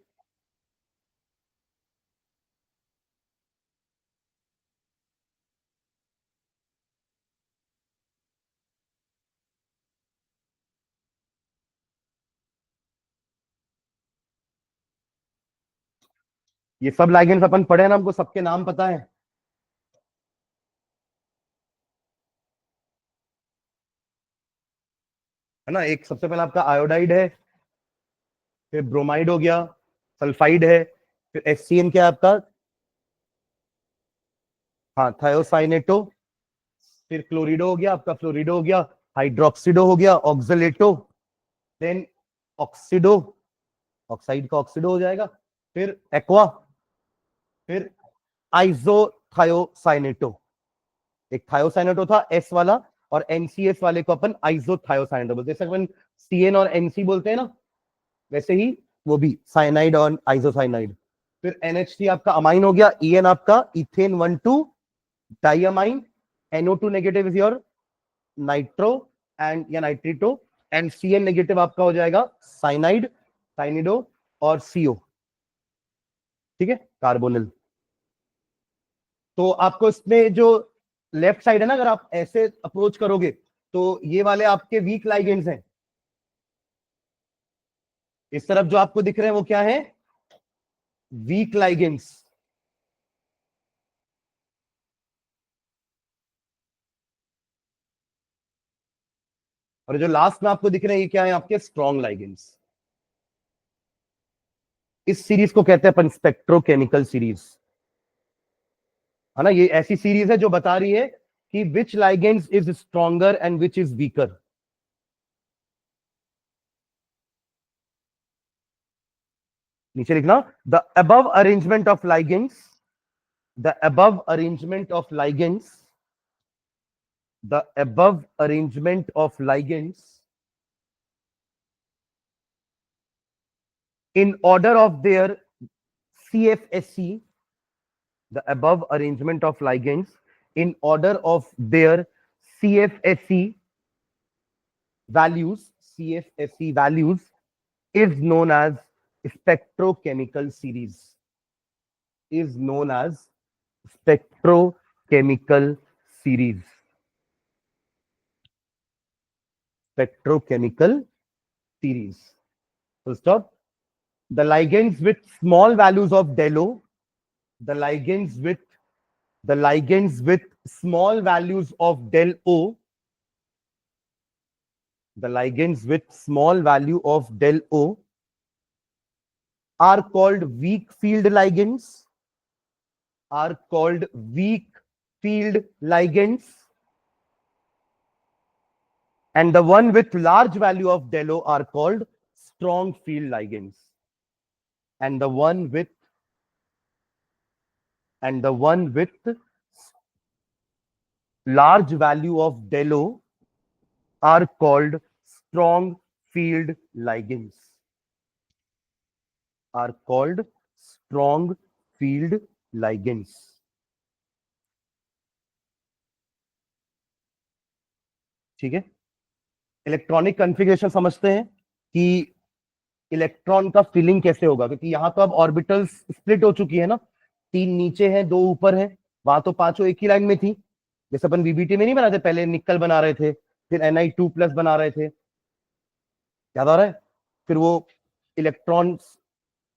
ये सब ligands अपन पढ़े ना, हमको सबके नाम पता है ना। एक सबसे पहले आपका आयोडाइड है, फिर ब्रोमाइड हो गया, सल्फाइड है, फिर HCN क्या है आपका, हाँ थायोसाइनेटो, फिर क्लोरिडो हो गया आपका, फ्लोरिडो हो गया, हाइड्रोक्सिडो हो गया, ऑक्सलेटो, देन ऑक्सीडो, ऑक्साइड का ऑक्सीडो हो जाएगा, फिर एक्वा, फिर आइसोथायोसाइनेटो। एक थायोसाइनेटो था एस वाला, और NCS वाले को अपन आइसोथायोसाइनेटो बोलते हैं। जैसे अपन CN और NC बोलते हैं ना, वैसे ही वो भी साइनाइड और आइसोसाइनाइड। फिर NH3 आपका अमाइन हो गया, EN आपका ethane 1,2, diamine, NO2 negative is your nitro and या नाइट्रिटो, एंड CN नेगेटिव आपका हो जाएगा साइनाइड, साइनिडो और CO, ठीक है, कार्बोनिल। तो आपको इसमें जो लेफ्ट साइड है ना, अगर आप ऐसे अप्रोच करोगे तो ये वाले आपके वीक लाइगेंड्स हैं। इस तरफ जो आपको दिख रहे हैं वो क्या है, वीक लाइगेंड्स। और जो लास्ट में आपको दिख रहे हैं ये क्या है, आपके स्ट्रॉन्ग लाइगेंड्स। इस सीरीज को कहते हैं अपन स्पेक्ट्रोकेमिकल सीरीज, है ना। ये ऐसी सीरीज है जो बता रही है कि which ligands is stronger and which is weaker. नीचे लिखना, the above arrangement of ligands, the above arrangement of ligands, the above arrangement of ligands in order of their CFSC, the above arrangement of ligands in order of their CFSC values, CFSC values is known as spectrochemical series, is known as spectrochemical series, spectrochemical series. Full stop. The ligands with small values of DELO, the ligands with small values of del O, the ligands with small value of del O are called weak field ligands, are called weak field ligands, and the one with large value of del O are called strong field ligands, and the one with large value of del O are called strong field ligands, are called strong field ligands. ठीक है, electronic configuration समझते हैं कि electron का filling कैसे होगा, क्योंकि यहां तो अब ऑर्बिटल्स स्प्लिट हो चुकी है ना, 3 नीचे हैं 2 ऊपर हैं, वहां तो 5 एक ही लाइन में थी। जैसे अपन VBT में नहीं बनाते, पहले निकल बना रहे थे, फिर Ni2+ बना रहे थे, याद आ रहा है, फिर वो इलेक्ट्रॉन्स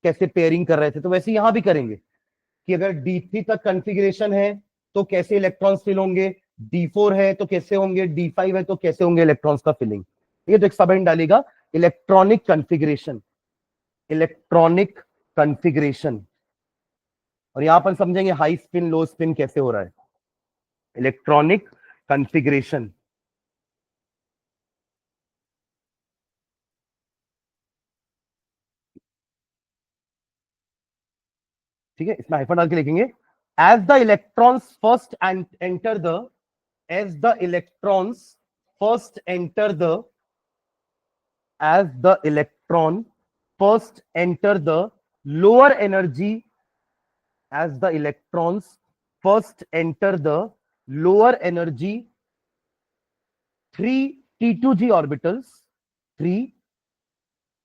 कैसे पेयरिंग कर रहे थे, तो वैसे यहां भी करेंगे कि अगर D3 तक कॉन्फ़िगरेशन है तो कैसे इलेक्ट्रॉन्स फिल होंगे, D4 है तो कैसे होंगे, D5 है तो कैसे होंगे इलेक्ट्रॉन्स का फिलिंग। ठीक है, तो एक सब हेडिंग डालेगा इलेक्ट्रॉनिक कॉन्फ़िगरेशन, इलेक्ट्रॉनिक कॉन्फ़िगरेशन। और यहां पर समझेंगे हाई स्पिन लो स्पिन कैसे हो रहा है, इलेक्ट्रॉनिक कॉन्फ़िगरेशन। ठीक है, इसमें हाइफन डाल के लिखेंगे, as the electrons first enter the, as the electrons first enter the, as the electron first enter the lower energy, as the electrons first enter the lower energy 3 T2G orbitals, 3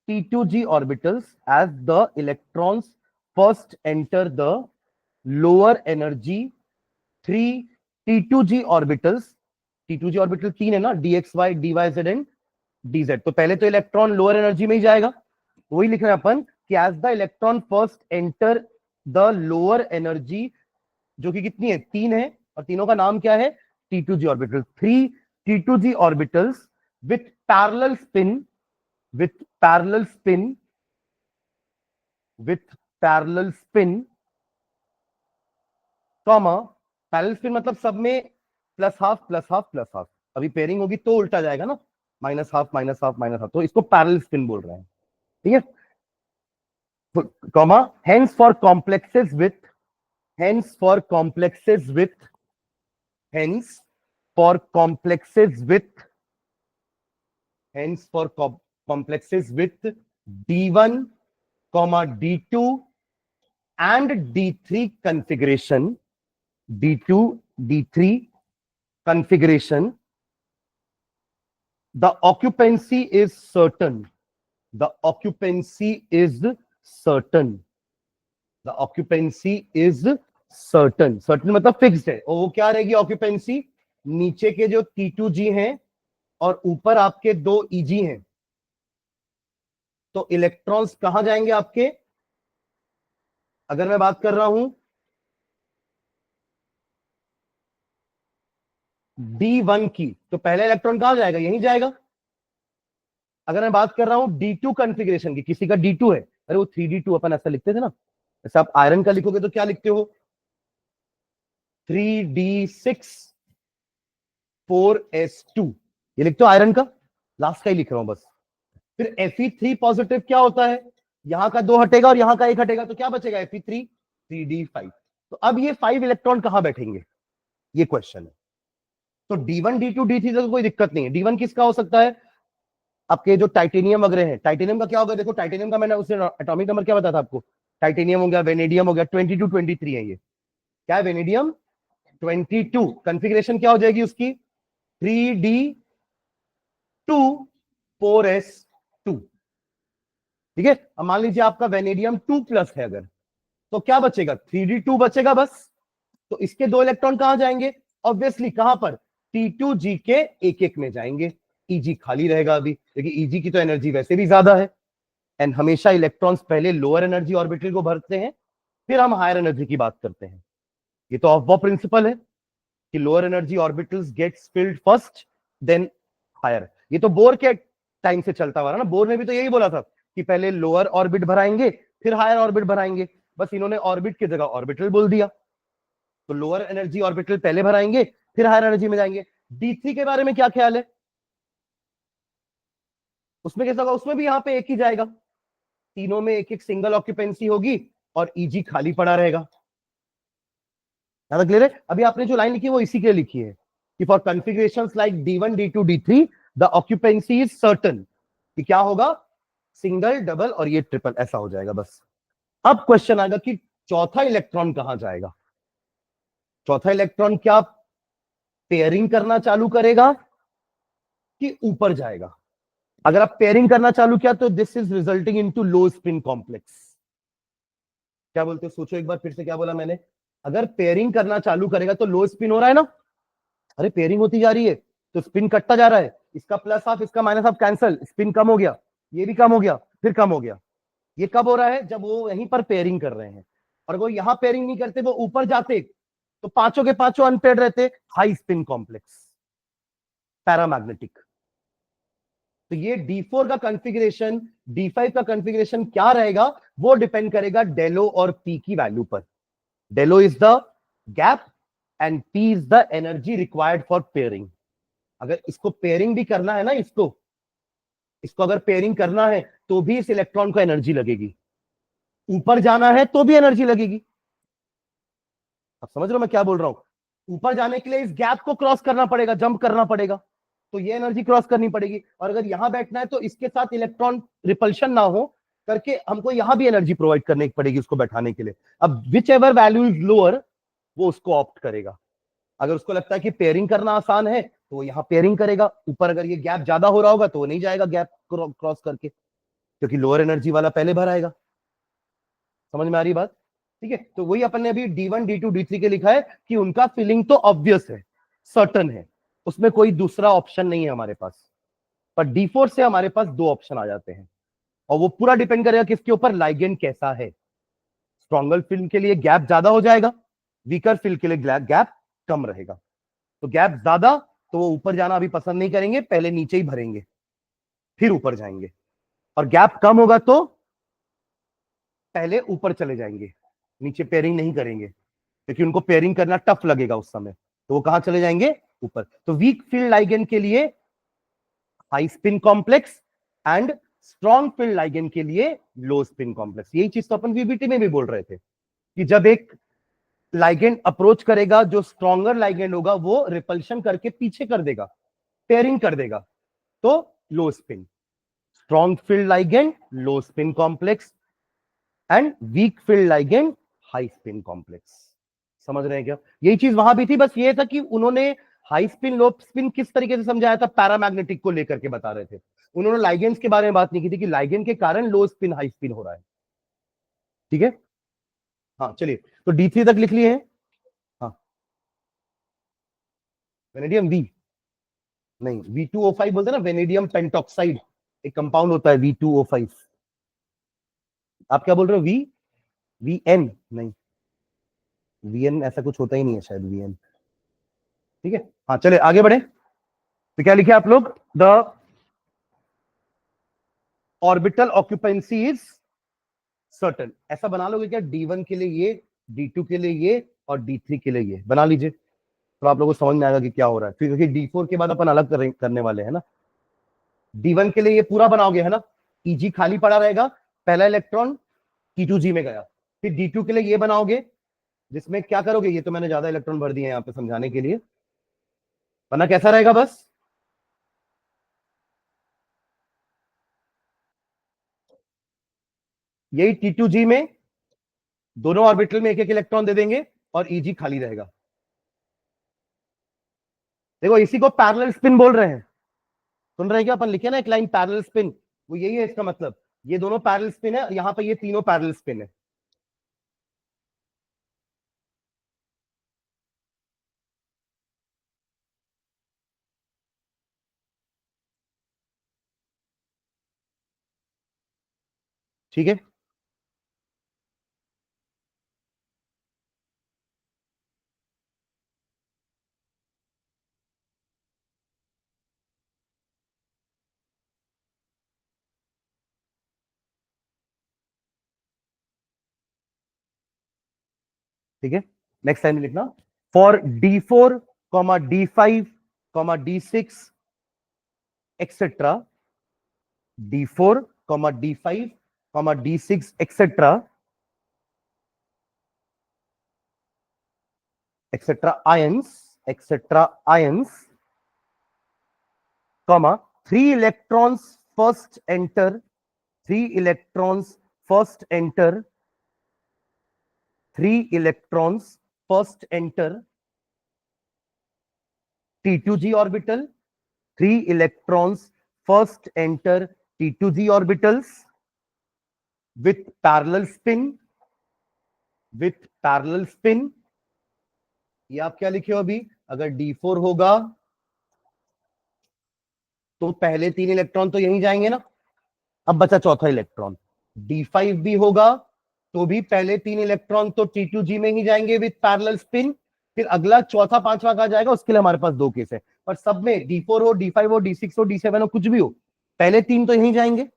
T2G orbitals, as the electrons first enter the lower energy 3 T2G orbitals, T2G orbital 3 है ना, dxy dyz and dz। तो पहले तो electron lower energy में ही जाएगा, वही लिख रहे हैं अपन कि as the electron first enter the lower energy, जो कि कितनी है, 3 है, और तीनों का नाम क्या है, T2G orbital, 3 T2G orbitals with parallel spin, with parallel spin, with parallel spin, comma, parallel spin मतलब सब में plus half plus half plus half, अभी पेयरिंग होगी तो उल्टा जाएगा ना, minus half minus half minus half, तो इसको पैरेलल स्पिन बोल रहे हैं। ठीक है, comma, hence for complexes with, hence for complexes with, hence for complexes with, hence for complexes with D1 comma D2 and D3 configuration, D2 D3 configuration, the occupancy is certain. The occupancy is certain. The occupancy is certain. Certain मतलब fixed है, और वो क्या रहेगी occupancy? नीचे के जो T2G हैं और ऊपर आपके दो EG हैं, तो इलेक्ट्रॉन्स कहां जाएंगे आपके? अगर मैं बात कर रहा हूं D1 की, तो पहला इलेक्ट्रॉन कहां जाएगा? यहीं जाएगा। अगर मैं बात कर रहा हूं D2 कॉन्फ़िगरेशन की, किसी का D2 है, अरे वो 3D2 अपन ऐसा लिखते थे ना, ऐसा आप आयरन का लिखोगे तो क्या लिखते हो? 3D6 4S2, ये लिखते हो आयरन का, लास्ट का ही लिख रहा हूं बस। फिर Fe3 पॉजिटिव क्या होता है? यहां का 2 हटेगा और यहां का 1 हटेगा, तो क्या बचेगा? Fe3 3D5। तो अब ये 5 इलेक्ट्रॉन कहां बैठेंगे, ये क्वेश्चन है। तो D1 D2 D3 तो कोई दिक्कत नहीं है। D1 किसका हो सकता है? आपके जो टाइटेनियम वगैरह है, टाइटेनियम का क्या होगा? देखो टाइटेनियम का मैंने उसने एटॉमिक नंबर क्या बताया था आपको? टाइटेनियम हो गया, वेनेडियम हो गया, 22 23 है ये। क्या है? वेनेडियम 22। कॉन्फ़िगरेशन क्या हो जाएगी उसकी? 3D2 4S2। ठीक है। अब मान लीजिए आपका वेनेडियम 2+ है अगर, तो क्या बचेगा? 3D2 बचेगा बस। तो इसके 2 इलेक्ट्रॉन कहां जाएंगे? ऑब्वियसली कहां पर? T2G के एक एक में जाएंगे। Eg खाली रहेगा अभी, क्योंकि Eg की तो एनर्जी वैसे भी ज्यादा है, एंड हमेशा इलेक्ट्रॉन्स पहले लोअर एनर्जी ऑर्बिटल को भरते हैं, फिर हम हायर एनर्जी की बात करते हैं। ये तो ऑफ प्रिंसिपल है कि lower energy orbitals gets filled first then higher. ये तो बोर के टाइम से चलता हुआ ना, बोर ने भी तो यही बोला था कि पहले लोअर ऑर्बिट भराएंगे फिर हायर ऑर्बिट भराएंगे, बस इन्होंने ऑर्बिट की जगह ऑर्बिटल बोल दिया। तो लोअर एनर्जी ऑर्बिटल पहले भराएंगे फिर हायर एनर्जी में जाएंगे। D3 के बारे में क्या ख्याल है? उसमें कैसा होगा? उसमें भी यहां पे एक ही जाएगा, तीनों में एक एक सिंगल ऑक्यूपेंसी होगी और Eg खाली पड़ा रहेगा। ज्यादा क्लियर है? अभी आपने जो लाइन लिखी है वो इसी के लिए लिखी है कि for configurations like D1 D2 D3 the occupancy is certain, कि क्या होगा? सिंगल, डबल और ये ट्रिपल, ऐसा हो जाएगा बस। अब क्वेश्चन आएगा कि चौथा इलेक्ट्रॉन कहां जाएगा? चौथा इलेक्ट्रॉन क्या पेयरिंग करना चालू करेगा कि ऊपर जाएगा? अगर आप पेयरिंग करना चालू किया तो this is resulting into low spin complex. क्या बोलते हो? सोचो एक बार फिर से, क्या बोला मैंने? अगर पेयरिंग करना चालू करेगा तो लो स्पिन हो रहा है ना, अरे पेयरिंग होती जा रही है तो स्पिन कटता जा रहा है, इसका प्लस हाफ इसका माइनस हाफ कैंसल, स्पिन कम हो गया, ये भी कम हो गया, फिर कम हो गया। ये कब हो रहा है? जब वो यहीं पर पेयरिंग कर रहे हैं, और वो यहां पेयरिंग नहीं करते, वो ऊपर जाते तो पांचों के पांचों अनपेयर्ड रहते, हाई स्पिन कॉम्प्लेक्स, पैरामैग्नेटिक। तो ये D4 का कॉन्फ़िगरेशन, D5 का कॉन्फ़िगरेशन क्या रहेगा? वो डिपेंड करेगा डेलो और P की वैल्यू पर। डेलो is the gap and P is the energy required for pairing. अगर इसको पेयरिंग भी करना है ना, इसको अगर पेयरिंग करना है तो भी इस इलेक्ट्रॉन को एनर्जी लगेगी, ऊपर जाना है तो भी एनर्जी लगेगी। आप समझ रहे हो मैं क्या बोल रहा हूं? ऊपर जाने के लिए इस गैप को क्रॉस करना पड़ेगा, जंप करना पड़ेगा, तो ये एनर्जी क्रॉस करनी पड़ेगी। और अगर यहां बैठना है तो इसके साथ इलेक्ट्रॉन रिपल्शन ना हो करके हमको यहां भी एनर्जी प्रोवाइड करने पड़ेगी उसको बैठाने के लिए। अब which ever value is lower, वो उसको ऑप्ट करेगा। अगर उसको लगता है कि पेयरिंग करना आसान है तो वो यहाँ पेयरिंग करेगा ऊपर। अगर ये गैप ज्यादा हो रहा होगा तो वो नहीं जाएगा गैप क्रॉस करके, क्योंकि लोअर एनर्जी वाला पहले भराएगा। समझ में आ रही बात? ठीक है। तो वही अपन ने अभी D1 D2 D3 के लिखा है कि उनका फिलिंग तो ऑब्वियस है, सर्टन है, उसमें कोई दूसरा ऑप्शन नहीं है हमारे पास। पर D4 से हमारे पास 2 ऑप्शन आ जाते हैं, और वो पूरा डिपेंड करेगा किसके ऊपर? लाइगेंड कैसा है। स्ट्रॉन्गर फिल्म के लिए गैप ज्यादा हो जाएगा, वीकर फिल्म के लिए गैप कम रहेगा। तो गैप ज्यादा तो वो ऊपर जाना अभी पसंद नहीं करेंगे, पहले नीचे ही भरेंगे फिर ऊपर जाएंगे। और गैप कम होगा तो पहले ऊपर चले जाएंगे, नीचे पेयरिंग नहीं करेंगे, क्योंकि उनको पेयरिंग करना टफ लगेगा उस समय, तो वो कहां चले जाएंगे? ऊपर। तो वीक फील्ड लाइगेंड के लिए high spin complex and strong field ligand के लिए लो स्पिन कॉम्प्लेक्स। यही चीज तो अपन वीबीटी में भी बोल रहे थे कि जब एक लाइगेंड अप्रोच करेगा, जो स्ट्रॉन्गर लाइगेंड होगा वो रिपल्शन करके पीछे कर देगा, पेयरिंग कर देगा, तो लो spin. Strong field ligand low spin complex, and weak field ligand high spin complex. समझ रहे हैं क्या? यही चीज वहां भी थी, बस ये था कि उन्होंने हाई स्पिन लो स्पिन किस तरीके से समझाया था, पैरामैग्नेटिक को लेकर के बता रहे थे। उन्होंने लाइगेंड्स के बारे में बात नहीं की थी कि लाइगेंड के कारण लो स्पिन हाई स्पिन हो रहा है। ठीक है, हाँ चलिए, तो D3 तक लिख लिए हैं। हाँ, वेनेडियम वी नहीं, V2O5 बोलते हैं ना, वेनेडियम पेंटॉक्साइड एक कंपाउंड होता है V2O5। आप क्या बोल रहे हो? VN नहीं, VN ऐसा कुछ होता ही नहीं है शायद, VN। ठीक है, हाँ चले आगे बढ़े। तो क्या लिखे आप लोग? The orbital occupancy is certain. ऐसा बना लोगे क्या? D1 के लिए ये, D2 के लिए ये, और D3 के लिए ये बना लीजिए, तो आप लोगों को समझ में आएगा कि क्या हो रहा है। क्योंकि D4 के बाद अपन अलग करने वाले हैं ना। D1 के लिए ये पूरा बनाओगे है ना, Eg खाली पड़ा रहेगा, पहला इलेक्ट्रॉन T2G में गया। फिर D2 के लिए ये बनाओगे, जिसमें क्या करोगे, ये तो मैंने ज्यादा इलेक्ट्रॉन भर दिए हैं यहाँ पे समझाने के लिए, वरना कैसा रहेगा बस, यही T2G में दोनों ऑर्बिटल में एक एक इलेक्ट्रॉन दे देंगे और Eg खाली रहेगा। देखो इसी को पैरेलल स्पिन बोल रहे हैं, सुन रहे हैं क्या? अपन लिखे ना एक लाइन पैरेलल स्पिन, वो यही है इसका मतलब। ये दोनों पैरेलल स्पिन है, यहां पर ये तीनों पैरेलल स्पिन है। ठीक है, ठीक है, नेक्स्ट टाइम लिखना, for D4, D5, D6 etcetera, D4, D5, D6 etcetera, ions, three electrons first enter, three electrons first enter, three electrons first enter T2G orbital, three electrons first enter T2G orbitals with parallel spin, with parallel spin। ये आप क्या लिखे हो अभी? अगर D4 होगा तो पहले तीन इलेक्ट्रॉन तो यहीं जाएंगे ना, अब बचा चौथा इलेक्ट्रॉन। D5 भी होगा तो भी पहले तीन इलेक्ट्रॉन तो T2G में ही जाएंगे विथ पैरेलल स्पिन। फिर अगला चौथा पांचवा कहा जाएगा, उसके लिए हमारे पास दो केस है, पर सब में D4 हो, D5 हो, D6 हो, D7 हो, कुछ भी हो, पहले तीन तो यहीं जाएंगे।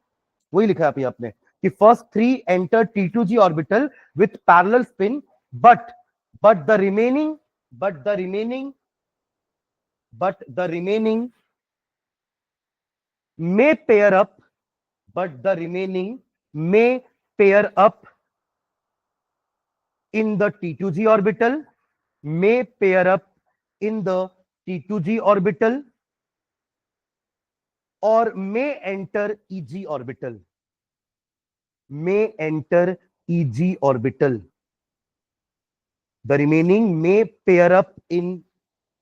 वही लिखा है आपने कि first three enter T2G orbital with parallel spin, but the remaining but the remaining but the remaining may pair up, but the remaining may pair up in the T2G orbital, may pair up in the T2G orbital, or may enter EG orbital, may enter EG orbital. The remaining may pair up in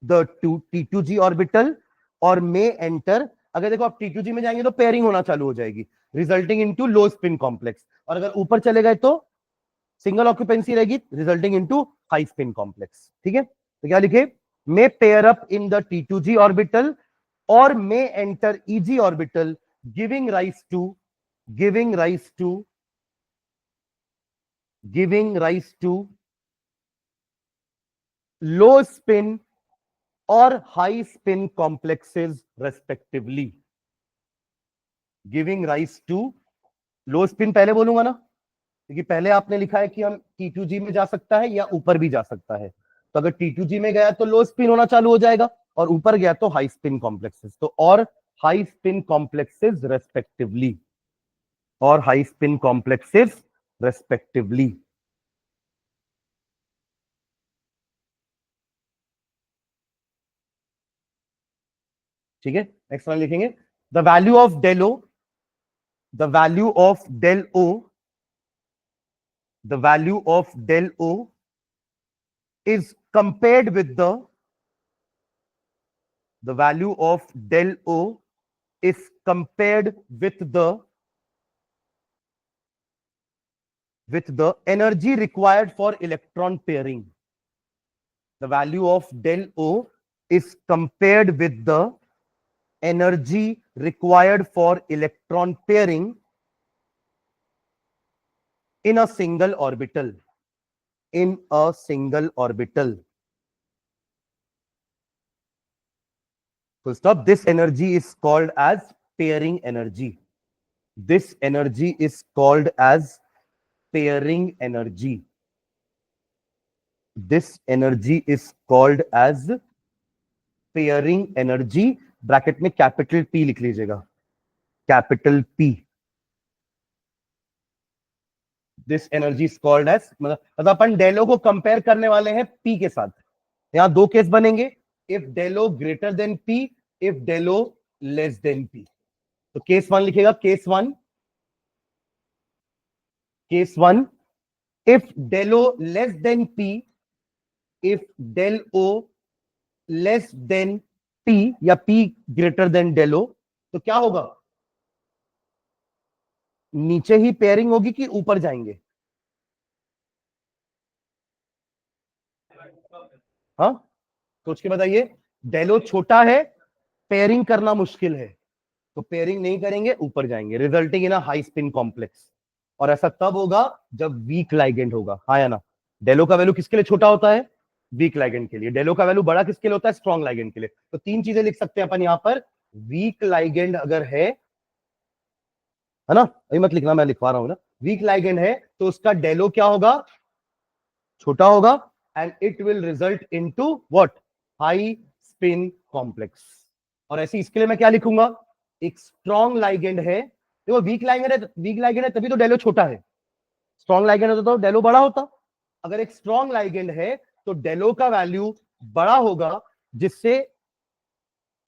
the T2G orbital और may enter, अगर देखो आप T2G में जाएंगे तो pairing होना चालू हो जाएगी, resulting into low spin complex, और अगर ऊपर चले गए तो सिंगल ऑक्यूपेंसी रहेगी, resulting into high spin complex. ठीक है, तो क्या लिखे? May pair up in the T2G orbital और may enter EG orbital, giving rise to giving rise to giving rise to low spin और high spin complexes respectively. Giving rise to, low spin पहले बोलूंगा ना, क्योंकि पहले आपने लिखा है कि हम T2G में जा सकता है या ऊपर भी जा सकता है, तो अगर T2G में गया तो लो स्पिन होना चालू हो जाएगा, और ऊपर गया तो हाई स्पिन कॉम्प्लेक्सेस, तो और हाई स्पिन कॉम्प्लेक्सेस रेस्पेक्टिवली, और हाई स्पिन कॉम्प्लेक्सेस रेस्पेक्टिवली। ठीक है, नेक्स्ट वन लिखेंगे, the value of del O, the value of del O, the value of del O is compared with the value of del O is compared with the energy required for electron pairing. The value of del O is compared with the energy required for electron pairing in a single orbital. In a single orbital. Full stop. This energy is called as pairing energy. This energy is called as pairing energy. This energy is called as pairing energy. Bracket में capital P लिख लीजिएगा, capital P. This energy is called as, मतलब अपन डेलो को compare करने वाले हैं P के साथ. यहां दो केस बनेंगे, if Delo greater than P, if Delo less than P. तो केस वन लिखेगा, case one, case one, if del O less than P, if del O less than P या P greater than del O, तो क्या होगा? नीचे ही pairing होगी कि ऊपर जाएंगे? हाँ, सोच के बताइए. डेलो छोटा है, पेयरिंग करना मुश्किल है, तो पेयरिंग नहीं करेंगे, ऊपर जाएंगे, resulting in a high spin complex. और ऐसा तब होगा जब वीक लाइगेंड होगा. हाँ या ना? डेलो का वैल्यू किसके लिए छोटा होता है? वीक लाइगेंड के लिए. डेलो का वैल्यू बड़ा किसके लिए होता है? स्ट्रॉन्ग लाइगेंड के लिए. तो तीन चीजें लिख सकते हैं अपन यहां पर. वीक लाइगेंड अगर है ना, अभी मत लिखना, मैं लिखवा रहा हूं ना. वीक लाइगेंड है तो उसका डेलो क्या होगा? छोटा होगा, and it will result into what? High spin complex. और ऐसे इसके लिए मैं क्या लिखूंगा? एक स्ट्रॉन्ग लाइगेंड है, देखो वीक लाइगेंड है, वीक लाइगेंड है तभी तो डेलो छोटा है. स्ट्रॉन्ग लाइगेंड होता तो डेलो बड़ा होता. अगर एक स्ट्रॉन्ग लाइगेंड है तो डेलो का वैल्यू बड़ा होगा, जिससे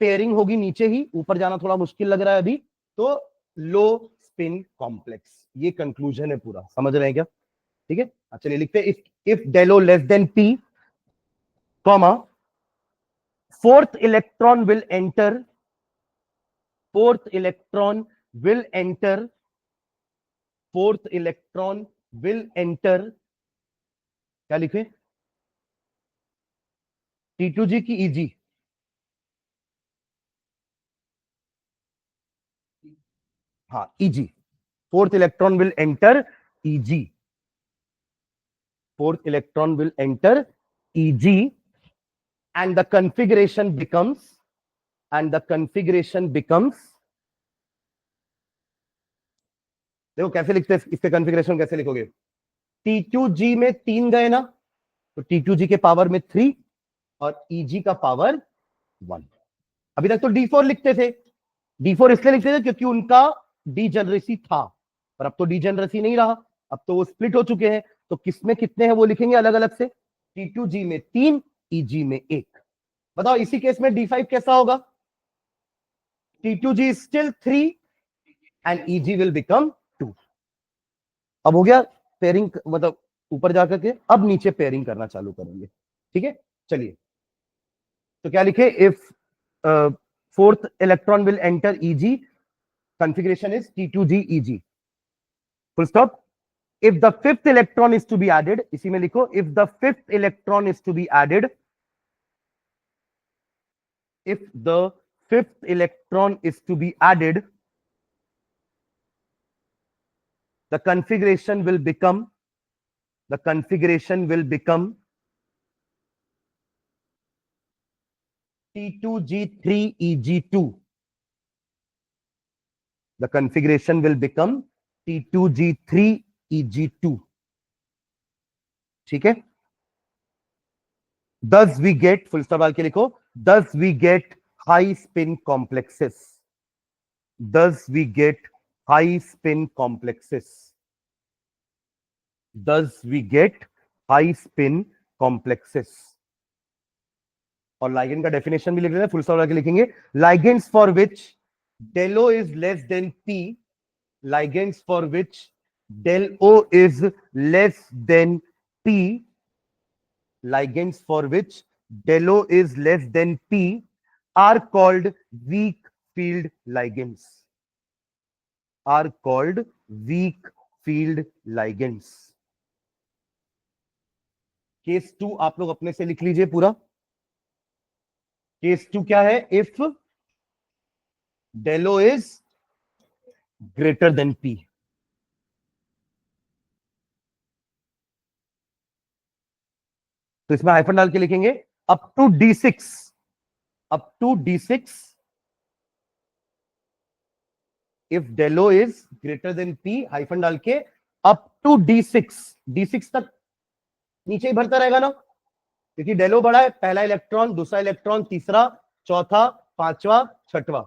पेयरिंग होगी नीचे ही, ऊपर जाना थोड़ा मुश्किल लग रहा है अभी, तो लो स्पिन कॉम्प्लेक्स. ये कंक्लूजन है पूरा. समझ रहे हैं क्या? ठीक है, चलिए लिखते हैं. If Delo less than P, comma, fourth electron will enter, fourth electron will enter, fourth electron will enter, क्या लिखे? T2G की EG. हाँ, EG. fourth electron will enter EG. fourth electron will enter EG, and the configuration becomes, देखो कैसे लिखते हैं इसके configuration, कैसे लिखोगे? T2G में 3 गए ना, तो T2G के पावर में 3 और EG का पावर 1. अभी तक तो D4 लिखते थे. D4 इसलिए लिखते थे क्योंकि उनका डीजेनरेसी था, पर अब तो डीजेनरेसी नहीं रहा, अब तो वो स्प्लिट हो चुके हैं. तो किसमें कितने हैं वो लिखेंगे अलग अलग से. T2G में 3, EG में 1. बताओ इसी केस में D5 कैसा होगा? T2G is still 3 and EG will become 2. अब हो गया पेयरिंग, मतलब ऊपर जाकर के अब नीचे पेयरिंग करना चालू करेंगे. ठीक है, चलिए. तो क्या लिखे? If fourth electron will enter EG, configuration is T2G EG. Full stop. If the fifth electron is to be added, इसी में लिखो, if the fifth electron is to be added, if the fifth electron is to be added, the configuration will become T2G3EG2. The configuration will become T2G3EG2. ठीक है. Thus we get, full stop डाल के लिखो, thus we get high spin complexes. Thus we get high spin complexes. Thus we get high spin complexes. और ligand का definition भी लिख लेना, फुल स्टॉप डाल के लिखेंगे. Ligands for which del O is less than P, ligands for which del O is less than P ligands for which delo is less than P are called weak field ligands. Are called weak field ligands. Case 2 आप लोग अपने से लिख लीजिए पूरा. Case 2 क्या है? If del O is greater than P. तो इसमें हाइफन डाल के लिखेंगे up to D6. Up to D6 if del O is greater than P, hyphen डाल के अप टू D6 तक नीचे ही भरता रहेगा ना, क्योंकि डेलो बड़ा है. पहला इलेक्ट्रॉन, दूसरा इलेक्ट्रॉन, तीसरा, चौथा, पांचवा, छठवा.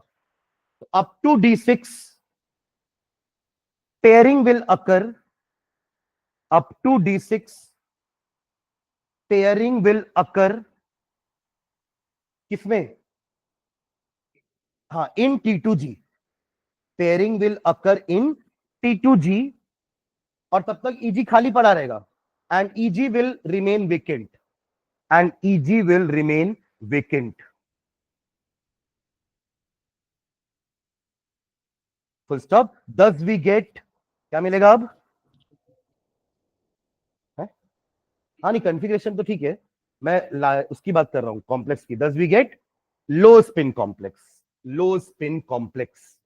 Up to D6 pairing will occur. Up to D6 pairing will occur किसमें? हाँ, इन T2G. Pairing will occur in T2G. और तब तक EG खाली पड़ा रहेगा. And EG will remain vacant. And EG will remain vacant. Full stop. दस we gate, क्या मिलेगा अब? हाँ नहीं, कॉन्फ़िगरेशन तो ठीक है, मैं उसकी बात कर रहा हूं, कॉम्प्लेक्स की. Thus we get low spin complex. Low spin complex.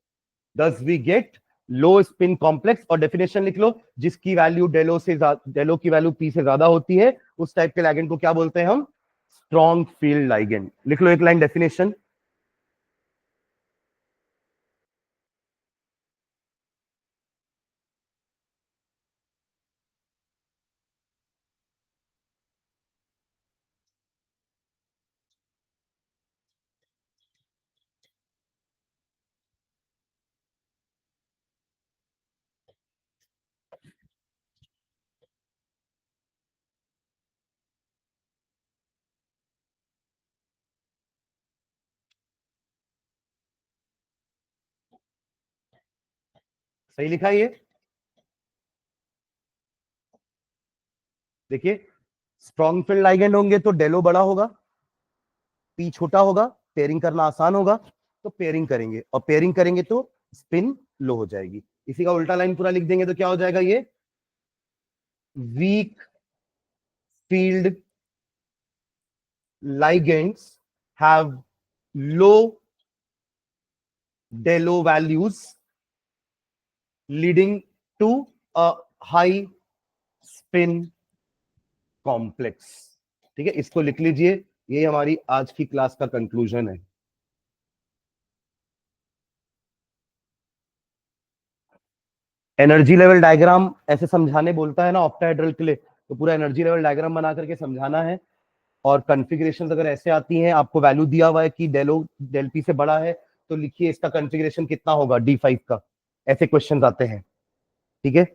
Thus we get low spin complex. और डेफिनेशन लिख लो, जिसकी वैल्यू डेलो की वैल्यू P से ज्यादा होती है, उस टाइप के लिगेंड को क्या बोलते हैं हम? Strong field ligand. लिख लो एक लाइन डेफिनेशन. सही लिखा है ये? देखिए, स्ट्रॉन्ग फील्ड लिगेंड होंगे तो डेलो बड़ा होगा, P छोटा होगा, पेयरिंग करना आसान होगा, तो पेयरिंग करेंगे. और पेयरिंग करेंगे तो स्पिन लो हो जाएगी. इसी का उल्टा लाइन पूरा लिख देंगे तो क्या हो जाएगा ये? Weak field ligands have low Delo values leading to a high spin complex. ठीक है, इसको लिख लीजिए. ये हमारी आज की क्लास का कंक्लूजन है. एनर्जी लेवल डायग्राम ऐसे समझाने बोलता है ना ऑक्टाहेड्रल के लिए, तो पूरा एनर्जी लेवल डायग्राम बना करके समझाना है. और कॉन्फ़िगरेशन अगर ऐसे आती हैं, आपको वैल्यू दिया हुआ है कि डेलो डेल पी से बड़ा है, तो लिखिए इसका कॉन्फ़िगरेशन कितना होगा D5 का. ऐसे क्वेश्चंस आते हैं. ठीक है.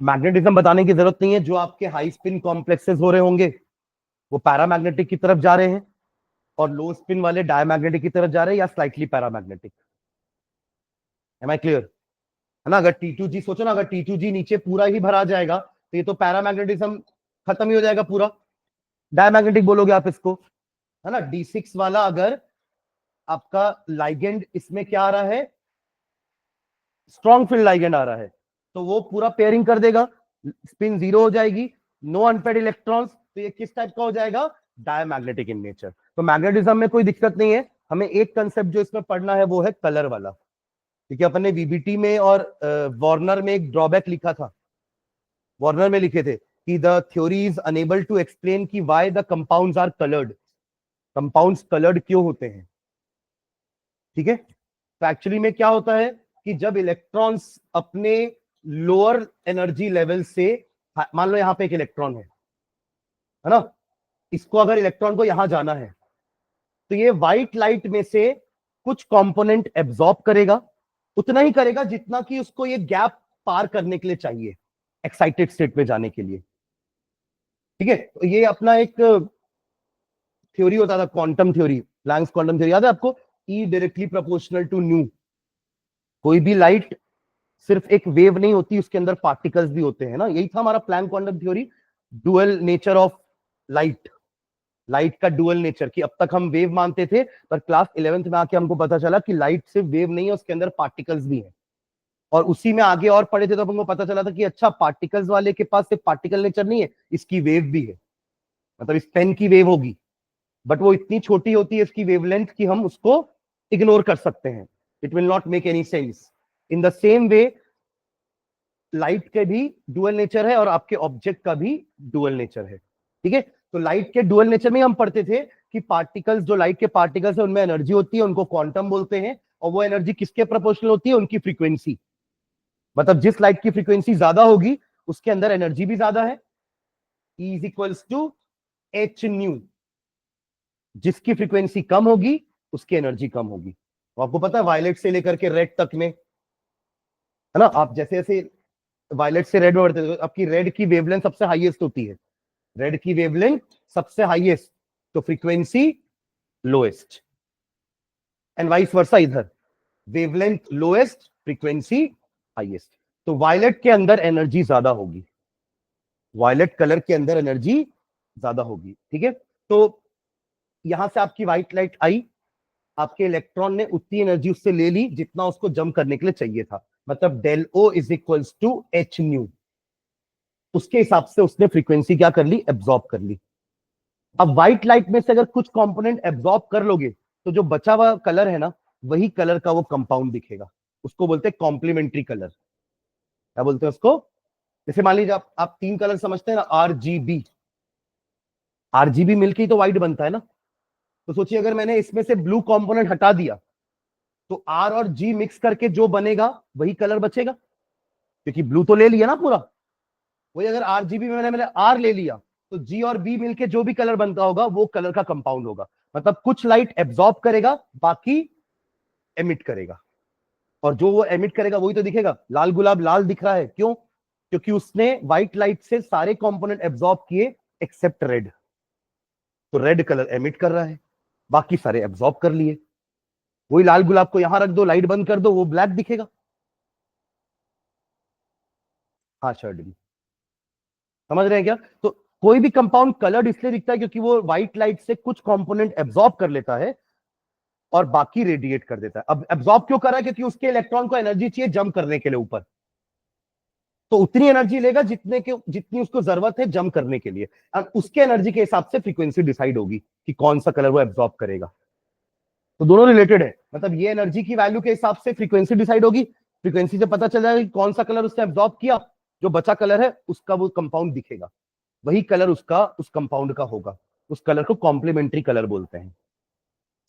मैग्नेटिज्म बताने की जरूरत नहीं है. जो आपके हाई स्पिन कॉम्प्लेक्सेस हो रहे होंगे वो पैरामैग्नेटिक की तरफ जा रहे हैं, और लो स्पिन वाले डायमैग्नेटिक की तरफ जा रहे हैं, या slightly paramagnetic. Am I clear? है ना? अगर T2G सोचो ना, अगर T2G नीचे पूरा ही भरा जाएगा तो ये तो पैरामैग्नेटिज्म खत्म ही हो जाएगा पूरा. डायमैग्नेटिक बोलोगे आप इसको, है ना? D6 वाला अगर आपका लाइगेंड इसमें क्या आ रहा है? स्ट्रॉन्ग फील्ड लाइगेंड आ रहा है, तो वो पूरा पेयरिंग कर देगा, स्पिन जीरो हो जाएगी, नो अनपेड इलेक्ट्रॉन्स. तो ये किस टाइप का हो जाएगा? Diamagnetic in nature. तो मैग्नेटिज्म में कोई दिक्कत नहीं है. हमें एक कंसेप्ट जो इसमें पढ़ना है वो है कलर वाला. ठीक है, अपन ने वीबीटी में और वार्नर में एक ड्रॉबैक लिखा था. वार्नर में लिखे थे कि the theory is unable to explain कि why the compounds are coloured. Compounds coloured क्यों होते हैं? ठीक है. तो एक्चुअली में क्या होता है कि जब इलेक्ट्रॉन्स अपने लोअर एनर्जी लेवल से, मान लो यहां पे एक इलेक्ट्रॉन है ना, इसको अगर इलेक्ट्रॉन को यहां जाना है, तो ये व्हाइट लाइट में से कुछ कंपोनेंट एब्जॉर्ब करेगा, उतना ही करेगा जितना कि उसको ये गैप पार करने के लिए चाहिए, एक्साइटेड स्टेट में जाने के लिए. ठीक है. तो ये अपना एक थ्योरी होता था, quantum theory, Planck's quantum theory, याद है आपको? E directly proportional to nu. कोई भी लाइट सिर्फ एक वेव नहीं होती, उसके अंदर पार्टिकल्स भी होते हैं ना, यही था हमारा Planck quantum theory, dual nature of light, light का डुअल नेचर, कि अब तक हम वेव मानते थे, पर क्लास 11th में आके हमको पता चला कि लाइट सिर्फ वेव नहीं है, उसके अंदर पार्टिकल्स भी है। और उसी में आगे और पढ़े थे तो हमको पता चला था कि अच्छा, पार्टिकल्स वाले के पास सिर्फ पार्टिकल नेचर नहीं है, इसकी वेव भी है, मतलब इस पेन की वेव होगी, बट वो इतनी छोटी होती है इसकी वेवलेंथ कि हम उसको इग्नोर कर सकते हैं, it will not make any sense. In the same way light के भी डुअल नेचर है और आपके ऑब्जेक्ट का भी डुअल नेचर है, ठीक है? तो लाइट के डुअल नेचर में हम पढ़ते थे कि पार्टिकल्स, जो लाइट के पार्टिकल्स है उनमें एनर्जी होती है, उनको क्वांटम बोलते हैं, और वो एनर्जी किसके प्रोपोर्शनल होती है? उनकी फ्रीक्वेंसी, मतलब जिस लाइट की फ्रीक्वेंसी ज्यादा होगी उसके अंदर एनर्जी भी ज्यादा है, E is equals to H nu. जिसकी फ्रीक्वेंसी कम होगी उसकी एनर्जी कम होगी। तो आपको पता है वायलेट से लेकर के रेड तक में, है ना, आप जैसे जैसे वायलेट से रेड में बढ़ते हो, आपकी रेड की वेवलेंथ सबसे हाईएस्ट होती है, रेड की वेवलेंथ सबसे हाईएस्ट, तो frequency lowest, and vice versa, इधर वेवलेंथ लोएस्ट, फ्रीक्वेंसी हाईएस्ट। तो वायलेट के अंदर एनर्जी ज्यादा होगी, वायलेट कलर के अंदर एनर्जी ज्यादा होगी, ठीक है? तो यहां से आपकी व्हाइट लाइट आई, आपके इलेक्ट्रॉन ने उतनी एनर्जी उससे ले ली जितना उसको जंप करने के लिए चाहिए था, मतलब del O is equals to H nu. उसके हिसाब से उसने फ्रीक्वेंसी क्या कर ली? एब्जॉर्ब कर ली। अब व्हाइट लाइट में से अगर कुछ कंपोनेंट एब्जॉर्ब कर लोगे तो जो बचा हुआ कलर है ना, वही कलर का वो कंपाउंड दिखेगा, उसको बोलते हैं कॉम्प्लीमेंट्री कलर। क्या बोलते हैं उसको? जैसे मान लीजिए आप तीन कलर समझते हैं ना, आरजीबी, आरजीबी मिलके ही तो व्हाइट बनता है ना। तो सोचिए अगर मैंने इसमें से ब्लू कंपोनेंट हटा दिया तो आर और जी मिक्स करके जो बनेगा वही कलर बचेगा, क्योंकि ब्लू तो ले लिया ना पूरा। वही अगर आरजीबी में मैंने आर ले लिया तो जी और बी मिलके जो भी कलर बनता होगा वो कलर का कंपाउंड होगा। मतलब कुछ लाइट एब्जॉर्ब करेगा, बाकी एमिट करेगा, और जो वो एमिट करेगा वही तो दिखेगा। लाल गुलाब लाल दिख रहा है, क्यों? क्योंकि उसने व्हाइट लाइट से सारे कंपोनेंट एब्जॉर्ब किए एक्सेप्ट रेड, तो रेड कलर एमिट कर रहा है, बाकी सारे एब्जॉर्ब कर लिए। वही लाल गुलाब को यहां रख दो, लाइट बंद कर दो, वो ब्लैक दिखेगा। हाँ शर्ट भी, समझ रहे हैं क्या? तो कोई भी कंपाउंड कलर्ड इसलिए दिखता है क्योंकि वो व्हाइट लाइट से कुछ कंपोनेंट एब्जॉर्ब कर लेता है और बाकी रेडिएट कर देता है। अब एब्जॉर्ब क्यों कर रहा है? क्योंकि उसके इलेक्ट्रॉन को एनर्जी चाहिए जंप करने के लिए ऊपर, तो उतनी एनर्जी लेगा जितनी उसको जरूरत है जंप करने के लिए, और उसके एनर्जी के हिसाब से फ्रीक्वेंसी डिसाइड होगी कि कौन सा कलर वो एब्जॉर्ब करेगा। तो दोनों रिलेटेड है, मतलब ये एनर्जी की वैल्यू के हिसाब से फ्रीक्वेंसी डिसाइड होगी, फ्रीक्वेंसी से पता चल जाएगा कि कौन सा कलर उसने एब्जॉर्ब किया, जो बचा कलर है उसका वो कंपाउंड दिखेगा, वही कलर उसका उस कंपाउंड का होगा। उस कलर को कॉम्प्लीमेंट्री कलर बोलते हैं।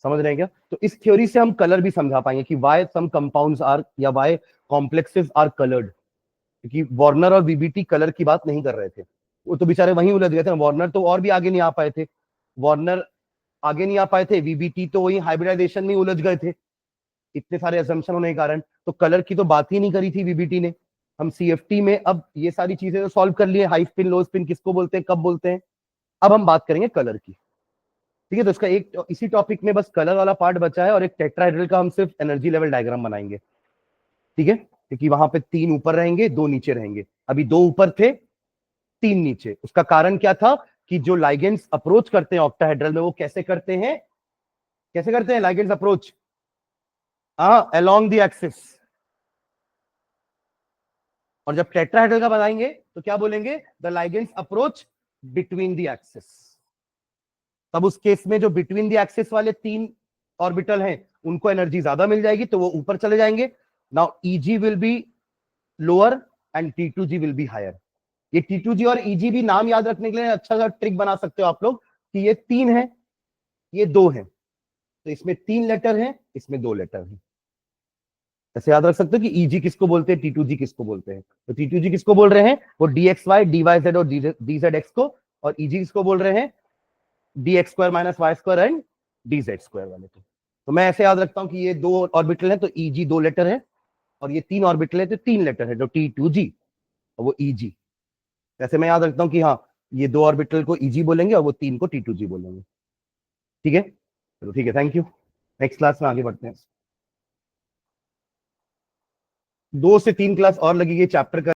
समझ रहे हैं क्या? तो इस थ्योरी से हम कलर भी समझा पाएंगे कि वाई सम कंपाउंड्स आर, या वाई कॉम्प्लेक्सेस आर कलर्ड। क्योंकि वार्नर और वीबीटी कलर की बात नहीं कर रहे थे, वो तो बेचारे वहीं उलझ गए थे। वार्नर तो और भी आगे नहीं आ पाए थे, वार्नर आगे नहीं आ पाए थे, वीबीटी तो वही हाइब्रिडाइजेशन में उलझ गए थे इतने सारे असम्पशन होने के कारण। तो कलर की तो बात ही नहीं करी थी वीबीटी ने। हम सीएफटी में अब ये सारी चीजें तो सॉल्व कर लिए, हाई स्पिन लो स्पिन किसको बोलते हैं, कब बोलते हैं। अब हम बात करेंगे कलर की, ठीक है? तो इसका एक इसी टॉपिक में बस कलर वाला पार्ट बचा है, और एक टेट्राहेड्रल का हम सिर्फ एनर्जी लेवल डायग्राम बनाएंगे, ठीक है? क्योंकि वहां पे तीन ऊपर रहेंगे, दो नीचे रहेंगे। अभी दो ऊपर थे, तीन नीचे। उसका कारण क्या था? कि जो लाइगेंड्स अप्रोच करते हैं ऑक्टाहेड्रल में, वो कैसे करते हैं? कैसे करते हैं ligands approach? Along the axis. और जब टेट्राहेड्रल का बनाएंगे तो क्या बोलेंगे? The ligands approach between the axis. तब उस केस में जो बिटवीन द एक्सिस वाले तीन ऑर्बिटल हैं उनको एनर्जी ज्यादा मिल जाएगी, तो वो ऊपर चले जाएंगे। Now E G will be lower and T2G will be higher. ये T2G और ईजी भी नाम याद रखने के लिए अच्छा सा ट्रिक बना सकते हो आप लोग, कि ये तीन है, ये दो है, तो इसमें तीन लेटर है, इसमें दो लेटर है। ऐसे याद रख सकते हो कि ईजी किसको बोलते हैं, T2G किसको बोलते हैं। तो T2G किसको बोल रहे हैं? वो DXY DYZ और DZX को। और ईजी किसको बोल रहे हैं? DX² - Y² एंड DZ² वाले को। तो मैं ऐसे याद रखता हूं कि ये दो ऑर्बिटल है तो ईजी दो लेटर है, और ये तीन ऑर्बिटल है तो तीन लेटर है, जो T2G और वो ईजी। ऐसे मैं याद रखता हूँ कि हाँ, ये दो ऑर्बिटल को ईजी बोलेंगे और वो तीन को T2G बोलेंगे। ठीक है, चलो ठीक है, थैंक यू। नेक्स्ट क्लास में आगे बढ़ते हैं। 2 से 3 क्लास और लगेगी चैप्टर का।